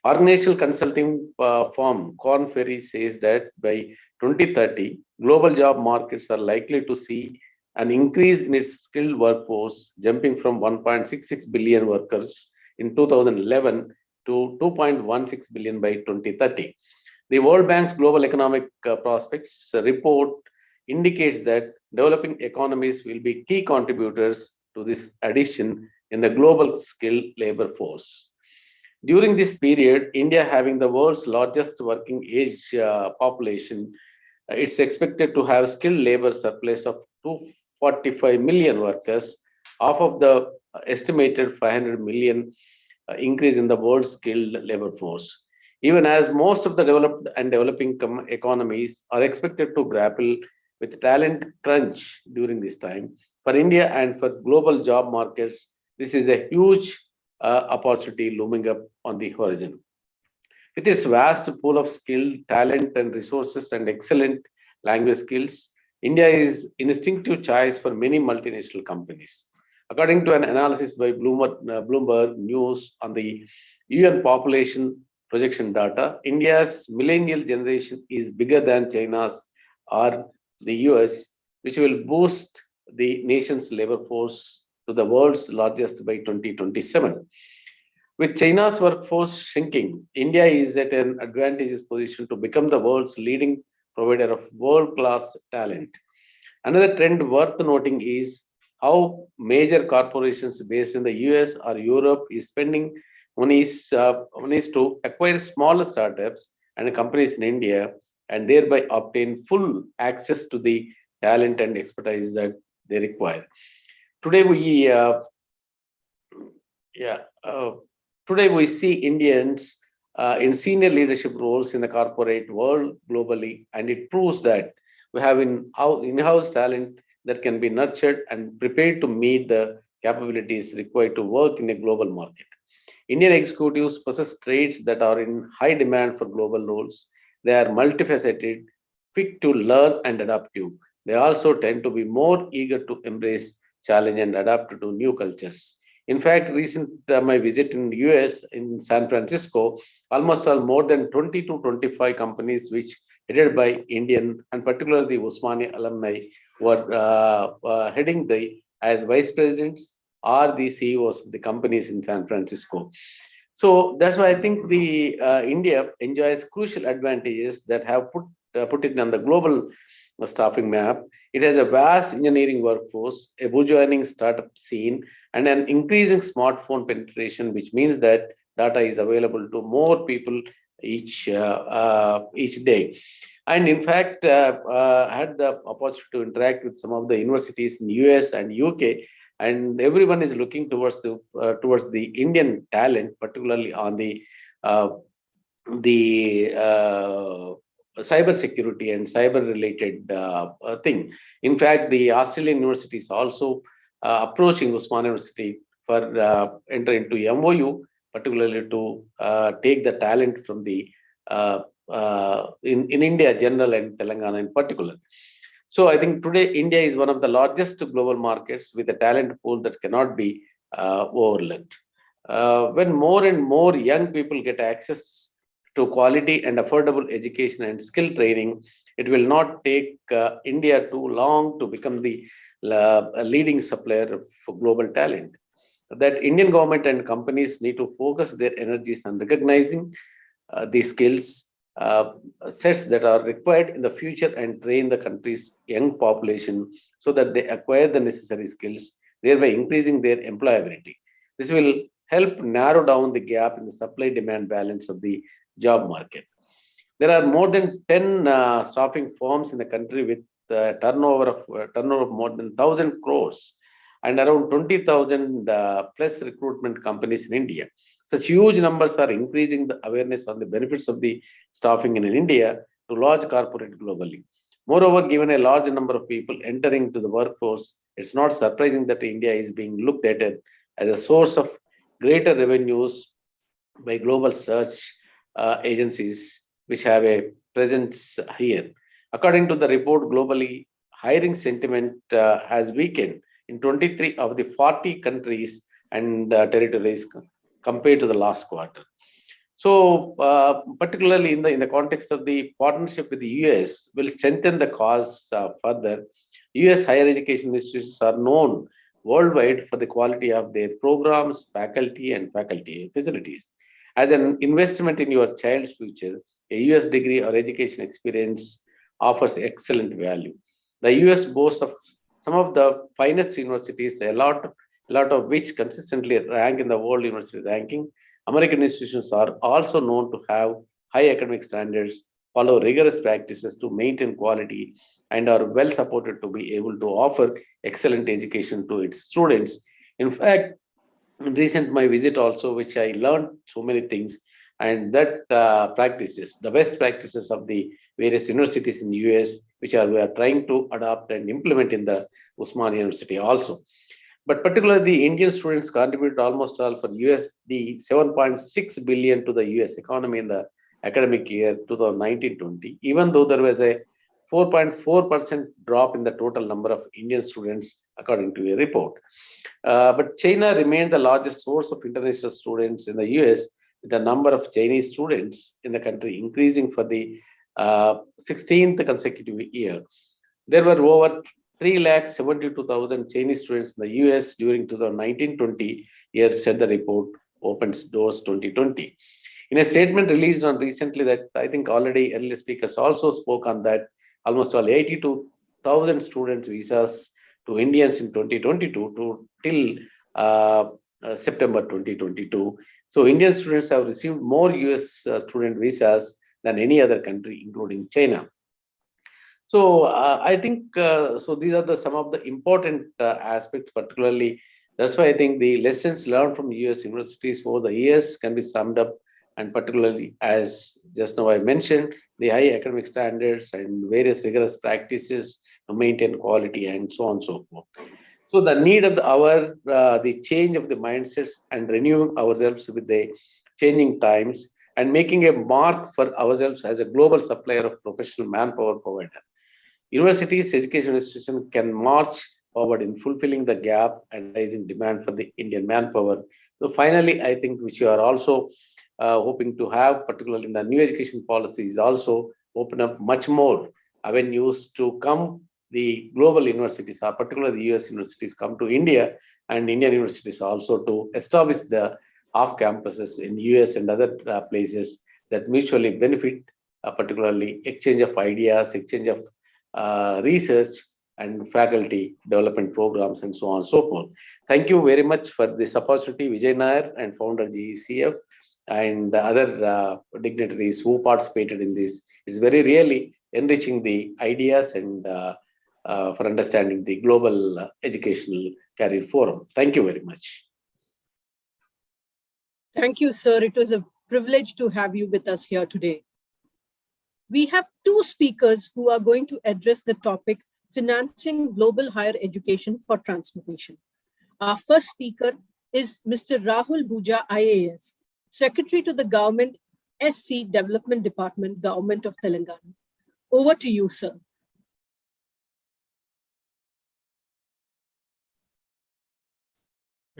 Organizational consulting firm Korn Ferry says that by 2030, global job markets are likely to see an increase in its skilled workforce, jumping from 1.66 billion workers in 2011 to 2.16 billion by 2030. The World Bank's Global Economic Prospects report indicates that developing economies will be key contributors to this addition in the global skilled labor force. During this period, India having the world's largest working age population, it's expected to have skilled labor surplus of 245 million workers, half of the estimated 500 million increase in the world's skilled labor force. Even as most of the developed and developing economies are expected to grapple with talent crunch during this time, for India and for global job markets, this is a huge opportunity looming up on the horizon. With its vast pool of skilled talent and resources and excellent language skills, India is instinctive choice for many multinational companies. According to an analysis by Bloomberg News on the UN population projection data, India's millennial generation is bigger than China's or the US, which will boost the nation's labor force to the world's largest by 2027. With China's workforce shrinking, India is at an advantageous position to become the world's leading provider of world-class talent. Another trend worth noting is how major corporations based in the US or Europe is spending monies to acquire smaller startups and companies in India and thereby obtain full access to the talent and expertise that they require. Today we see Indians in senior leadership roles in the corporate world globally, and it proves that we have in-house talent that can be nurtured and prepared to meet the capabilities required to work in a global market. Indian executives possess traits that are in high demand for global roles. They are multifaceted, quick to learn and adaptive. They also tend to be more eager to embrace challenge and adapt to new cultures. In fact, recent my visit in the US in San Francisco, almost all more than 20 to 25 companies which headed by Indian and particularly the Usmania alumni were heading as vice presidents or the CEOs of the companies in San Francisco. So that's why I think the India enjoys crucial advantages that have put it on the global staffing map. It has a vast engineering workforce, a burgeoning startup scene, and an increasing smartphone penetration, which means that data is available to more people each day. And in fact, I had the opportunity to interact with some of the universities in US and UK, and everyone is looking towards the Indian talent, particularly on the cyber security and cyber related thing. In fact, the Australian university is also approaching Usman University for enter into MOU, particularly to take the talent from the in India general and Telangana in particular. So I think today India is one of the largest global markets with a talent pool that cannot be overlooked. When more and more young people get access to quality and affordable education and skill training, it will not take India too long to become the leading supplier for global talent. That Indian government and companies need to focus their energies on recognizing the skills sets that are required in the future and train the country's young population so that they acquire the necessary skills, thereby increasing their employability. This will help narrow down the gap in the supply-demand balance of the job market. There are more than 10 staffing firms in the country with turnover of more than 1,000 crores and around 20,000 plus recruitment companies in India. Such huge numbers are increasing the awareness on the benefits of the staffing in India to large corporate globally. Moreover, given a large number of people entering to the workforce, it's not surprising that India is being looked at as a source of greater revenues by global search agencies which have a presence here. According to the report, globally, hiring sentiment has weakened in 23 of the 40 countries and territories compared to the last quarter. So, particularly in the context of the partnership with the US, will strengthen the cause further. US higher education institutions are known worldwide for the quality of their programs, faculty, and faculty facilities. As an investment in your child's future, a US degree or education experience offers excellent value. The US boasts of some of the finest universities, a lot of which consistently rank in the world university ranking. American institutions are also known to have high academic standards, follow rigorous practices to maintain quality, and are well supported to be able to offer excellent education to its students. In fact, in recent my visit also, which I learned so many things, and that practices, the best practices of the various universities in the US, which we are trying to adopt and implement in the Usmania University also. But particularly the Indian students contribute almost all for USD 7.6 billion to the US economy in the academic year 2019-20, even though there was a 4.4% drop in the total number of Indian students, according to a report. But China remained the largest source of international students in the US, with the number of Chinese students in the country increasing for the 16th consecutive year. There were over 372,000 Chinese students in the US during 2019-20 year, said the report Opens Doors 2020. In a statement released on recently that I think already earlier speakers also spoke on that, almost all 82,000 student visas to Indians in 2022 till September 2022. So Indian students have received more US student visas than any other country, including China. So I think so. These are some of the important aspects, particularly. That's why I think the lessons learned from US universities over the years can be summed up, and particularly as just now I mentioned, the high academic standards and various rigorous practices to maintain quality and so on and so forth. So the need of the hour, the change of the mindsets and renewing ourselves with the changing times, and making a mark for ourselves as a global supplier of professional manpower provider. Universities, education institutions can march forward in fulfilling the gap and rising demand for the Indian manpower. So finally, I think which you are also hoping to have, particularly in the new education policies, also open up much more avenues to come the global universities, particularly the US universities, come to India, and Indian universities also to establish the off campuses in US and other places that mutually benefit, particularly exchange of ideas, exchange of research and faculty development programs, and so on and so forth. Thank you very much for this opportunity, Vijay Nair and founder GECF and the other dignitaries who participated in this. It's very really enriching the ideas and for understanding the global educational career forum. Thank you very much. Thank you, sir. It was a privilege to have you with us here today. We have two speakers who are going to address the topic, financing global higher education for transformation. Our first speaker is Mr. Rahul Bhuja, IAS, Secretary to the Government, SC Development Department, Government of Telangana. Over to you, sir.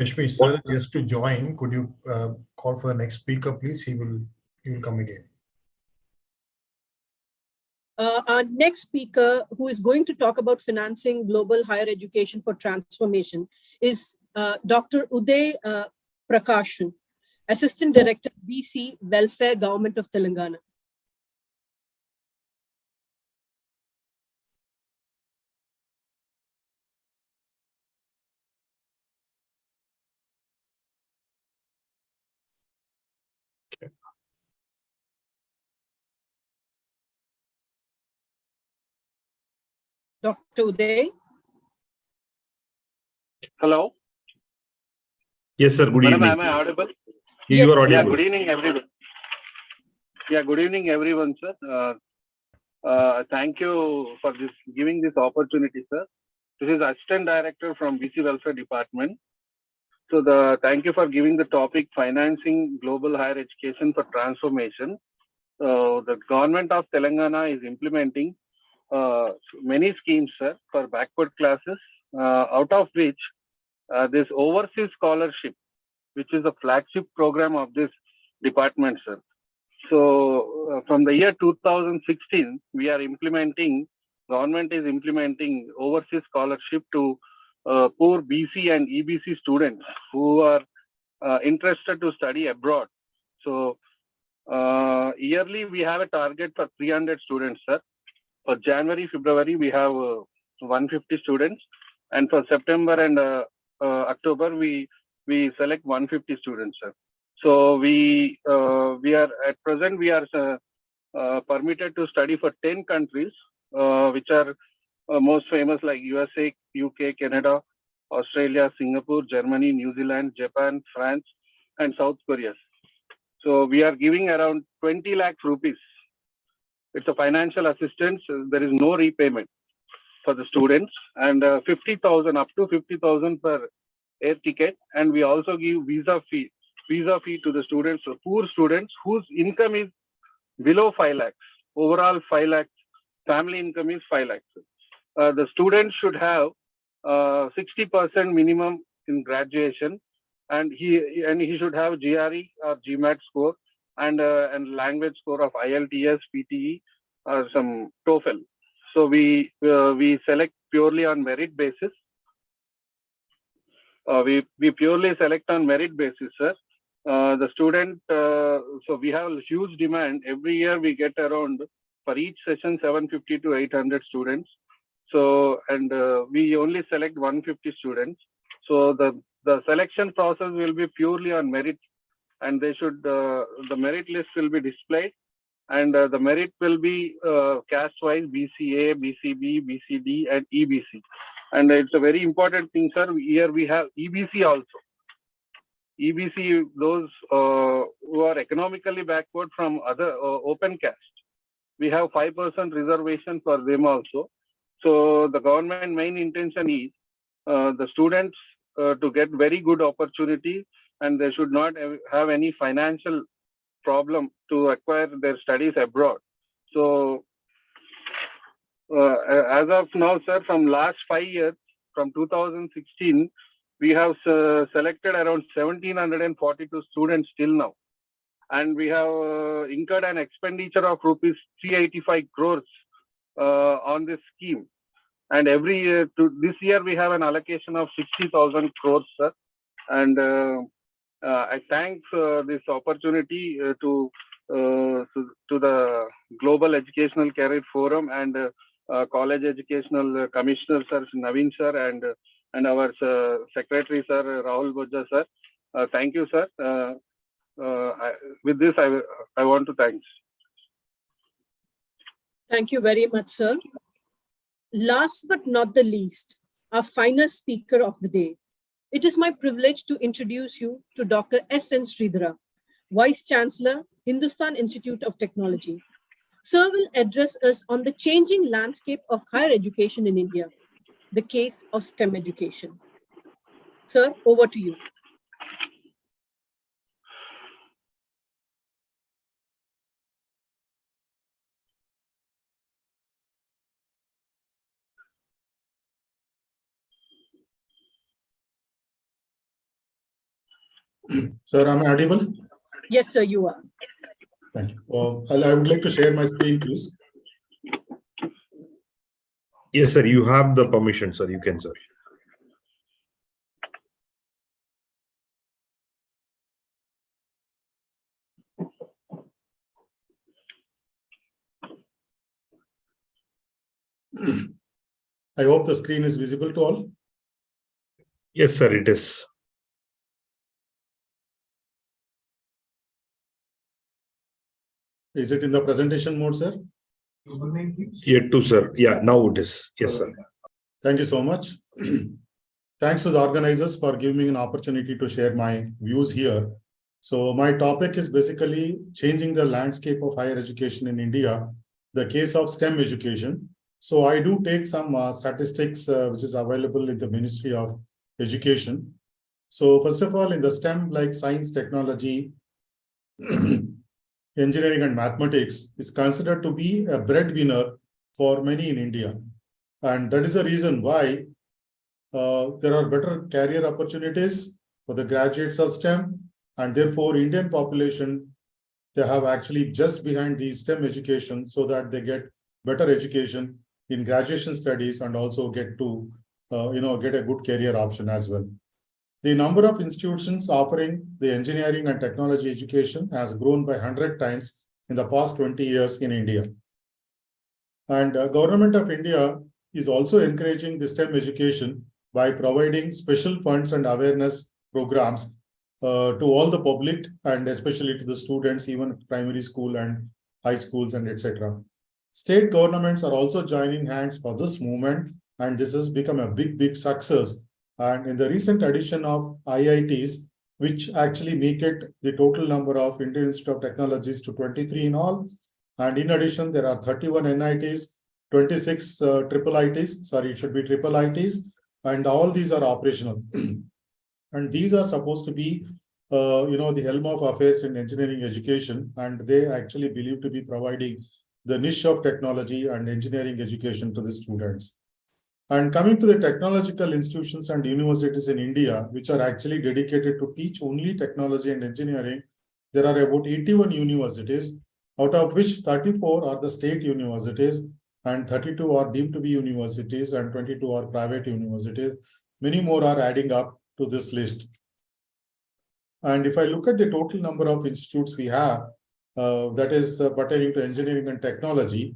Rashmi, sir, just to join, could you call for the next speaker, please? He will come again. Our next speaker, who is going to talk about financing global higher education for transformation, is Dr. Uday Prakashan, Assistant Director, BC Welfare, Government of Telangana. Dr. Uday. Hello. Yes, sir. Good Madam, evening. am I audible? You are audible. Yeah, good evening, everyone. Yeah, good evening, everyone, sir. Thank you for giving this opportunity, sir. This is Assistant Director from BC Welfare Department. So thank you for giving the topic, financing global higher education for transformation. The government of Telangana is implementing many schemes, sir, for backward classes, out of which this overseas scholarship, which is a flagship program of this department, sir. So from the year 2016, we are implementing, government is implementing overseas scholarship to poor BC and EBC students who are interested to study abroad. So yearly, we have a target for 300 students, sir. For January, February, we have 150 students. And for September and October, we select 150 students, sir. So we are at present, we are permitted to study for 10 countries, which are most famous like USA, UK, Canada, Australia, Singapore, Germany, New Zealand, Japan, France, and South Korea. So we are giving around 20 lakh rupees. It's a financial assistance. There is no repayment for the students, and 50,000 up to 50,000 per air ticket. And we also give visa fee to the students, so poor students whose income is below 5 lakhs. Overall 5 lakhs, family income is 5 lakhs. The student should have 60% minimum in graduation, and he should have GRE or GMAT score and language score of IELTS, PTE, or some TOEFL. So we select purely on merit basis. We purely select on merit basis, sir. The student, so we have a huge demand. Every year we get around, for each session, 750 to 800 students. So, and we only select 150 students. So the selection process will be purely on merit, and they should, the merit list will be displayed, and the merit will be caste-wise, BCA, BCB, BCD, and EBC. And it's a very important thing, sir. Here we have EBC also. EBC, those who are economically backward from other open caste, we have 5% reservation for them also. So the government main intention is the students to get very good opportunity, and they should not have any financial problem to acquire their studies abroad. So as of now, sir, from last 5 years, from 2016, we have selected around 1,742 students till now. And we have incurred an expenditure of rupees 385 crores on this scheme. And every year, this year, we have an allocation of 60,000 crores, sir. And I thank this opportunity to the Global Educational Career Forum and College Educational Commissioner, Sir Naveen, sir, and our Secretary, Sir Rahul Bojja, sir. Thank you, sir. With this, I want to thank. Thank you very much, sir. Last but not the least, our final speaker of the day. It is my privilege to introduce you to Dr. S.N. Sridhara, Vice Chancellor, Hindustan Institute of Technology. Sir will address us on the changing landscape of higher education in India, the case of STEM education. Sir, over to you. Sir, am I audible? Yes, sir, you are. Thank you. I would like to share my screen, please. Yes, sir. You have the permission, sir. You can, sir. I hope the screen is visible to all. Yes, sir. It is. Is it in the presentation mode, sir? Yet to, sir. Yeah, now it is. Yes, sir. Thank you so much. Thanks to the organizers for giving me an opportunity to share my views here. So my topic is basically changing the landscape of higher education in India, the case of STEM education. So I do take some statistics which is available in the Ministry of Education. So first of all, in the STEM, like science, technology, engineering and mathematics is considered to be a breadwinner for many in India. And that is the reason why there are better career opportunities for the graduates of STEM, and therefore Indian population, they have actually just behind the STEM education so that they get better education in graduation studies and also get to get a good career option as well. The number of institutions offering the engineering and technology education has grown by 100 times in the past 20 years in India. And Government of India is also encouraging the STEM education by providing special funds and awareness programs to all the public and especially to the students, even primary school and high schools and etc. State governments are also joining hands for this movement, and this has become a big success. And in the recent addition of IITs, which actually make it the total number of Indian Institute of Technologies to 23 in all. And in addition, there are 31 NITs, 26 triple ITs, sorry, it should be triple ITs, and all these are operational. And these are supposed to be, the helm of affairs in engineering education, and they actually believe to be providing the niche of technology and engineering education to the students. And coming to the technological institutions and universities in India, which are actually dedicated to teach only technology and engineering, there are about 81 universities, out of which 34 are the state universities, and 32 are deemed to be universities, and 22 are private universities. Many more are adding up to this list. And if I look at the total number of institutes we have, that is pertaining to engineering and technology,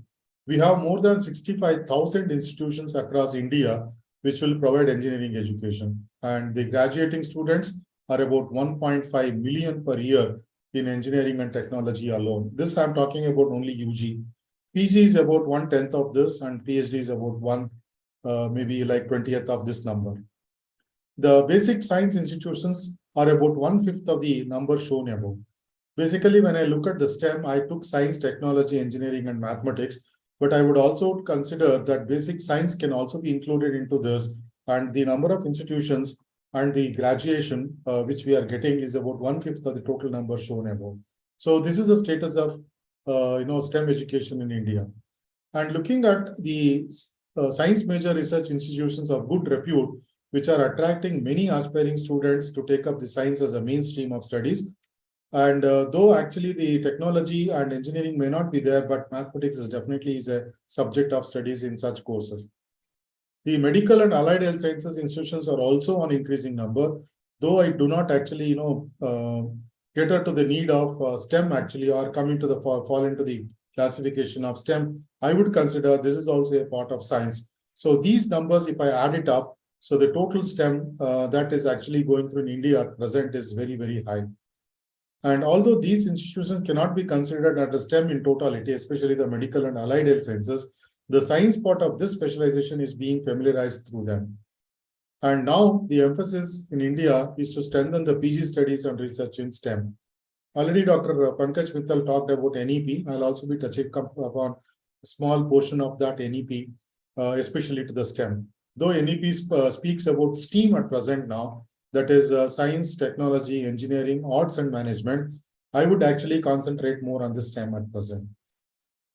we have more than 65,000 institutions across India, which will provide engineering education. And the graduating students are about 1.5 million per year in engineering and technology alone. This I'm talking about only UG. PG is about 1/10 of this, and PhD is about maybe like 20th of this number. The basic science institutions are about 1/5 of the number shown above. Basically, when I look at the STEM, I took science, technology, engineering, and mathematics. But I would also consider that basic science can also be included into this, and the number of institutions and the graduation which we are getting is about 1/5 of the total number shown above. So this is the status of STEM education in India. And looking at the science major research institutions of good repute, which are attracting many aspiring students to take up the science as a mainstream of studies. And though actually the technology and engineering may not be there, but mathematics is definitely a subject of studies in such courses. The medical and allied health sciences institutions are also on increasing number, though I do not actually, cater to the need of STEM actually, or coming to the fall into the classification of STEM. I would consider this is also a part of science. So these numbers, if I add it up, so the total STEM that is actually going through in India at present is very, very high. And although these institutions cannot be considered under STEM in totality, especially the medical and allied health sciences, the science part of this specialization is being familiarized through them. And now the emphasis in India is to strengthen the PG studies and research in STEM. Already Dr. Pankaj Mittal talked about NEP. I'll also be touching upon a small portion of that NEP, especially to the STEM. Though NEP speaks about STEAM at present now, that is science, technology, engineering, arts and management, I would actually concentrate more on the STEM at present.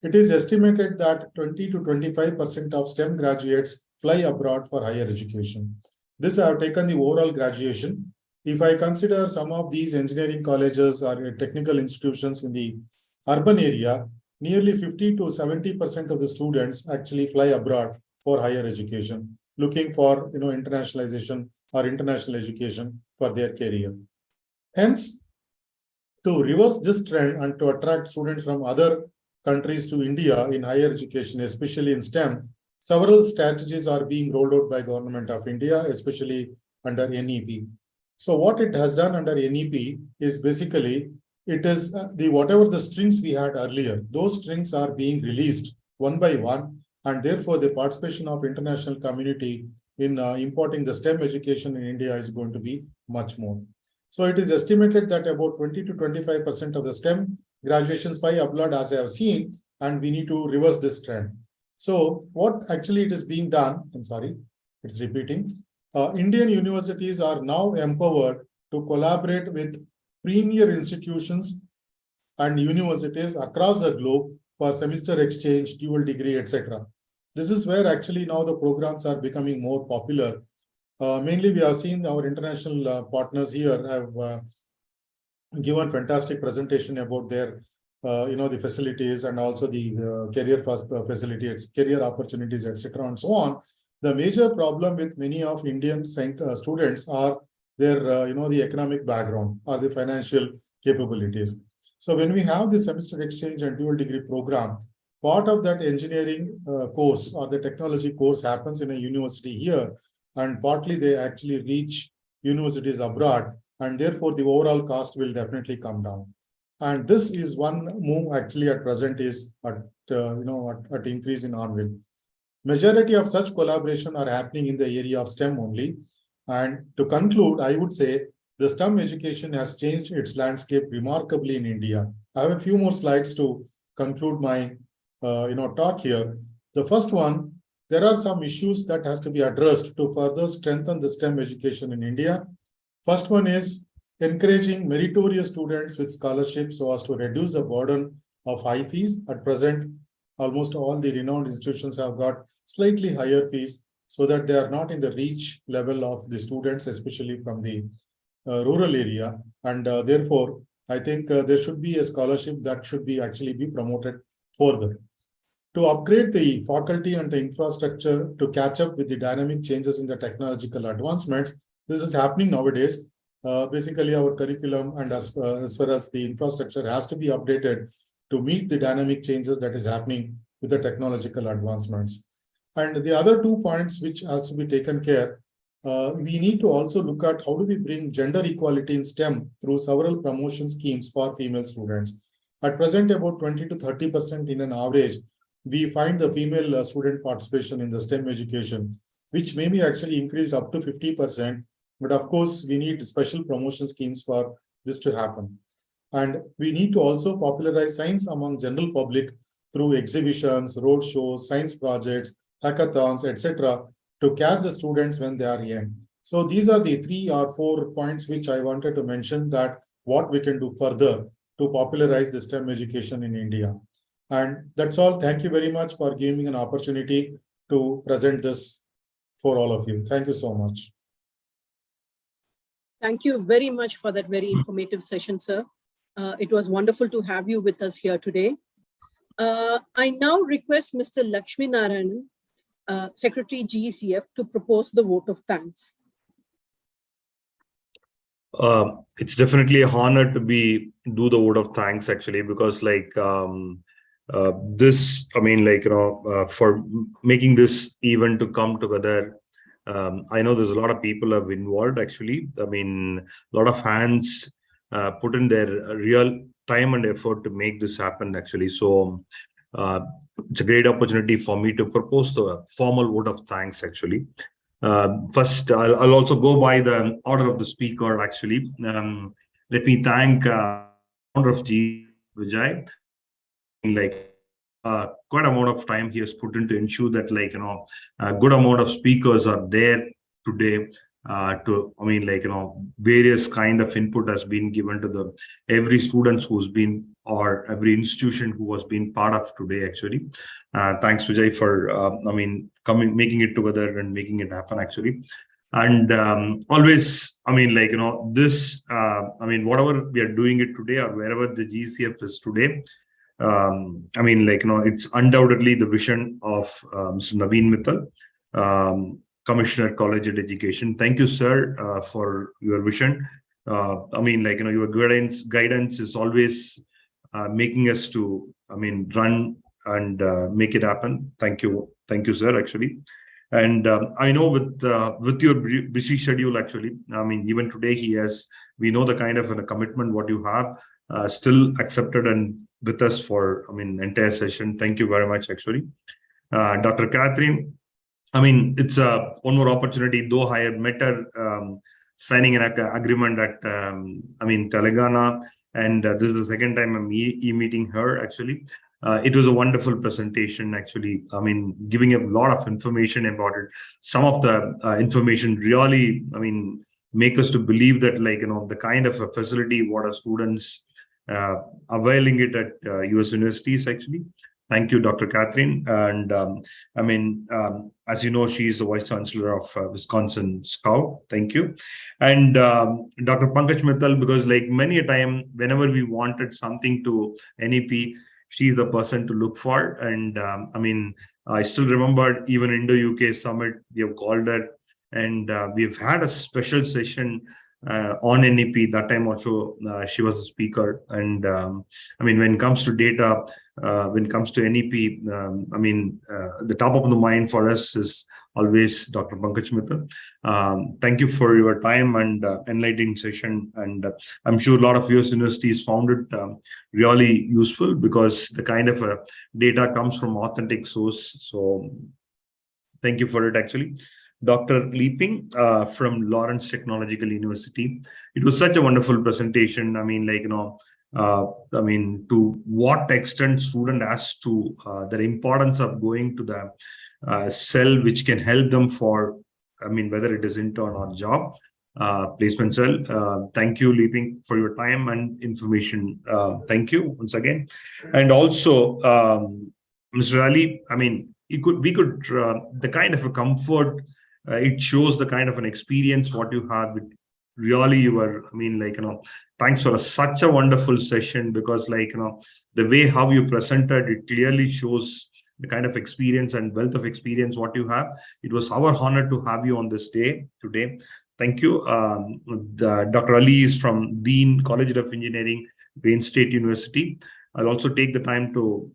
It is estimated that 20 to 25% of STEM graduates fly abroad for higher education. This I have taken the overall graduation. If I consider some of these engineering colleges or technical institutions in the urban area, nearly 50 to 70% of the students actually fly abroad for higher education, looking for internationalization or international education for their career. Hence, to reverse this trend and to attract students from other countries to India in higher education, especially in STEM, several strategies are being rolled out by Government of India, especially under NEP. So what it has done under NEP is basically, it is whatever the strings we had earlier, those strings are being released one by one, and therefore the participation of international community in importing the STEM education in India is going to be much more. So it is estimated that about 20 to 25% of the STEM graduations fly abroad, as I have seen, and we need to reverse this trend. So what actually it is being done, I'm sorry, it's repeating. Indian universities are now empowered to collaborate with premier institutions and universities across the globe for semester exchange, dual degree, etc. This is where actually now the programs are becoming more popular. Mainly we have seen our international partners here have given fantastic presentation about their the facilities and also the career facilities, career opportunities, etc. and so on. The major problem with many of Indian students are their the economic background or the financial capabilities. So when we have the semester exchange and dual degree program, part of that engineering course or the technology course happens in a university here, and partly they actually reach universities abroad, and therefore the overall cost will definitely come down. And this is one move actually at present is at increase in onward. Majority of such collaboration are happening in the area of STEM only. And to conclude, I would say the STEM education has changed its landscape remarkably in India. I have a few more slides to conclude my talk here. The first one, there are some issues that has to be addressed to further strengthen the STEM education in India. First one is encouraging meritorious students with scholarships so as to reduce the burden of high fees. At present, almost all the renowned institutions have got slightly higher fees so that they are not in the reach level of the students, especially from the rural area. And therefore, I think there should be a scholarship that should be actually be promoted further. To upgrade the faculty and the infrastructure to catch up with the dynamic changes in the technological advancements, this is happening nowadays. Basically, our curriculum and as far as the infrastructure has to be updated to meet the dynamic changes that is happening with the technological advancements. And the other 2 points which has to be taken care, we need to also look at how do we bring gender equality in STEM through several promotion schemes for female students. At present, about 20 to 30% in an average, we find the female student participation in the STEM education, which may be actually increased up to 50%. But of course, we need special promotion schemes for this to happen. And we need to also popularize science among general public through exhibitions, road shows, science projects, hackathons, etc., to catch the students when they are young. So these are the 3 or 4 points which I wanted to mention that what we can do further to popularize the STEM education in India. And that's all. Thank you very much for giving me an opportunity to present this for all of you. Thank you so much. Thank you very much for that very informative session, sir. It was wonderful to have you with us here today. I now request Mr. Lakshmi Narayanan, Secretary GECF, to propose the vote of thanks. It's definitely an honor to do the vote of thanks, actually, because this, for making this event to come together. I know there's a lot of people have involved, actually. I mean, a lot of hands put in their real time and effort to make this happen, actually. So it's a great opportunity for me to propose the formal vote of thanks, actually. First, I'll also go by the order of the speaker, actually. Let me thank founder of G, Vijay. Quite amount of time he has put in to ensure that a good amount of speakers are there today. Various kind of input has been given to every student who's been, or every institution who has been part of today, actually. Thanks, Vijay, for making it together and making it happen, actually. And always, this, whatever we are doing it today, or wherever the GECF is today, it's undoubtedly the vision of Mr. Naveen Mittal, Commissioner, College and Education. Thank you, sir, for your vision. Your guidance is always making us to, run and make it happen. Thank you, sir, actually. And I know with your busy schedule, actually, even today we know the kind of a commitment what you have still accepted and with us for, entire session. Thank you very much, actually. Dr. Catherine, it's one more opportunity, though I had met her signing an agreement at, Telangana, and this is the second time I'm meeting her, actually. It was a wonderful presentation, actually. Giving a lot of information about it. Some of the information really, make us to believe that, the kind of a facility what our students availing it at US universities, actually. Thank you, Dr. Catherine. And as you know, she is the Vice Chancellor of Wisconsin Scout. Thank you. And Dr. Pankaj Mittal, because many a time, whenever we wanted something to NEP, she's the person to look for. And I still remember even Indo-UK summit, we have called her, and we've had a special session on NEP. That time also she was a speaker. And when it comes to data, when it comes to NEP, the top of the mind for us is always Dr. Pankaj Mittal. Thank you for your time and enlightening session. And I'm sure a lot of US universities found it really useful, because the kind of data comes from authentic source. So thank you for it, actually. Dr. Leaping from Lawrence Technological University. It was such a wonderful presentation. To what extent student has to the importance of going to the cell which can help them for, whether it is intern or job placement cell. Thank you, Leaping, for your time and information. Thank you once again. And also, Mr. Ali, we could the kind of a comfort. It shows the kind of an experience what you have with really your, thanks for such a wonderful session, because the way how you presented, it clearly shows the kind of experience and wealth of experience what you have. It was our honor to have you on this day today. Thank you. Dr. Ali is from Dean College of Engineering, Wayne State University. I'll also take the time to,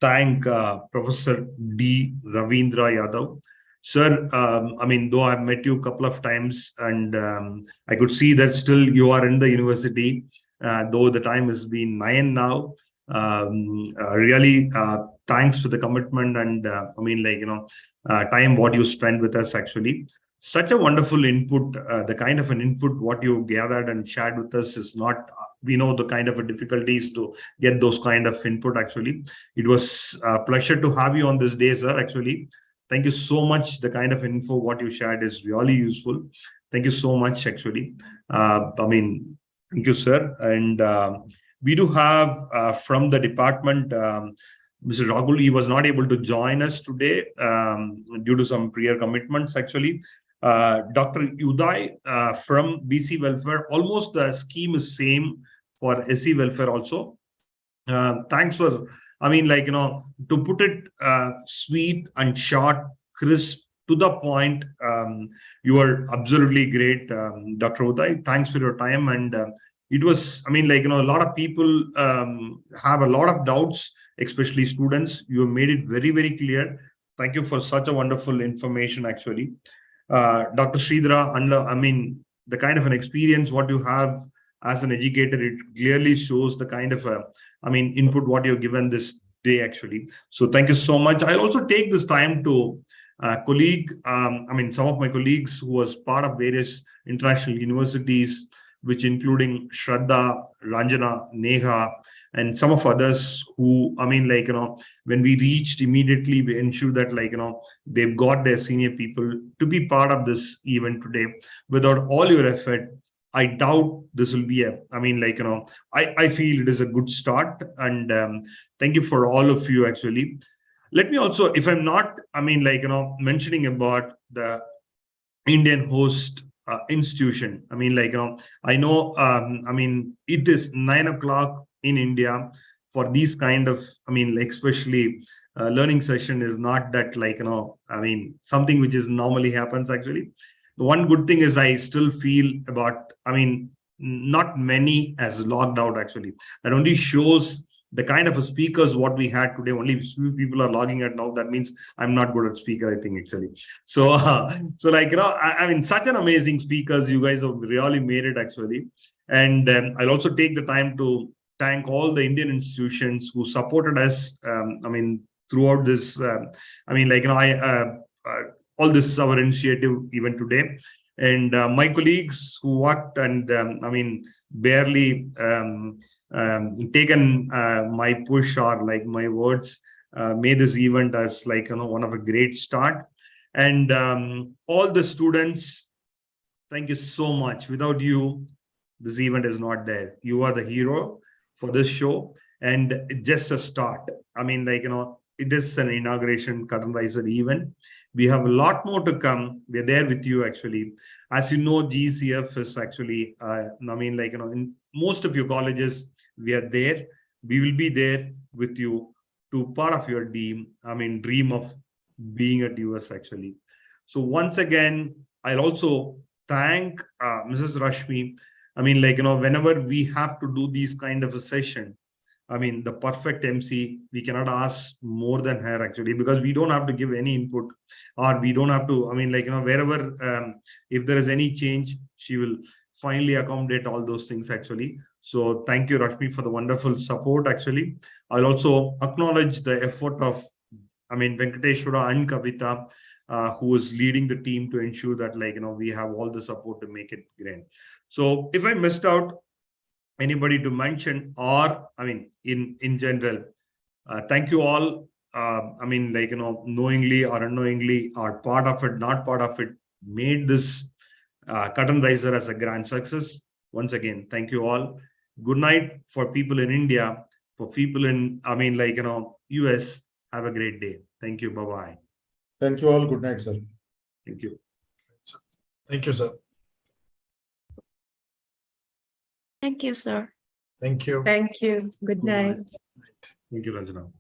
thank Professor D. Ravindra Yadav. Sir, though I've met you a couple of times, and I could see that still you are in the university, though the time has been 9 now. Really, thanks for the commitment and, time what you spent with us, actually. Such a wonderful input, the kind of an input what you gathered and shared with us is not, we know the kind of difficulties to get those kind of input, actually. It was a pleasure to have you on this day, sir, actually. Thank you so much. The kind of info what you shared is really useful. Thank you so much, actually. Thank you, sir. And we do have from the department, Mr. Rahul. He was not able to join us today due to some prior commitments, actually. Dr. Uday from BC Welfare, almost the scheme is same for SC Welfare also. Thanks for, I mean, like, to put it sweet and short, crisp, to the point. You are absolutely great, Dr. Uday. Thanks for your time. And it was, I mean, like, a lot of people have a lot of doubts, especially students. You have made it very, very clear. Thank you for such a wonderful information, actually. Dr. Sridhara, I mean, the kind of an experience what you have as an educator, it clearly shows the kind of, input what you've given this day, actually. So thank you so much. I'll also take this time to some of my colleagues who was part of various international universities, which including Shraddha, Ranjana, Neha, and some of others who, when we reached immediately, we ensured that, they've got their senior people to be part of this event today. Without all your effort, I doubt this will be I feel it is a good start. And thank you for all of you, actually. Let me also, if I'm not, mentioning about the Indian host institution. I know, it is 9 o'clock in India. For these kind of, especially learning session is not that something which is normally happens, actually. The one good thing is I still feel about, not many as logged out, actually. That only shows the kind of a speakers what we had today. Only few people are logging out now. That means I'm not good at speaker, I think, actually. So, such an amazing speakers. You guys have really made it, actually. And I'll also take the time to thank all the Indian institutions who supported us. Throughout this, all this our initiative even today. And my colleagues who worked and barely taken my push or my words, made this event as one of a great start. And all the students, thank you so much. Without you, this event is not there. You are the hero for this show, and just a start. It is an inauguration curtain riser event. We have a lot more to come. We're there with you, actually. As you know, GECF is actually, in most of your colleges, we are there. We will be there with you to part of your dream of being at US, actually. So once again, I'll also thank Mrs. Rashmi. Whenever we have to do these kind of a session, the perfect MC, we cannot ask more than her, actually, because we don't have to give any input, or we don't have to, wherever, if there is any change, she will finally accommodate all those things, actually. So thank you, Rashmi, for the wonderful support, actually. I'll also acknowledge the effort of, Venkateshwara and Kavita, who is leading the team to ensure that, we have all the support to make it grand. So if I missed out anybody to mention, or in general, thank you all. Knowingly or unknowingly, or part of it, not part of it, made this curtain riser as a grand success. Once again, thank you all. Good night for people in India. For people in US, have a great day. Thank you. Bye-bye. Thank you all. Good night, sir. Thank you. Thank you, sir. Thank you, sir. Thank you. Thank you. Good night. Thank you, Ranjana.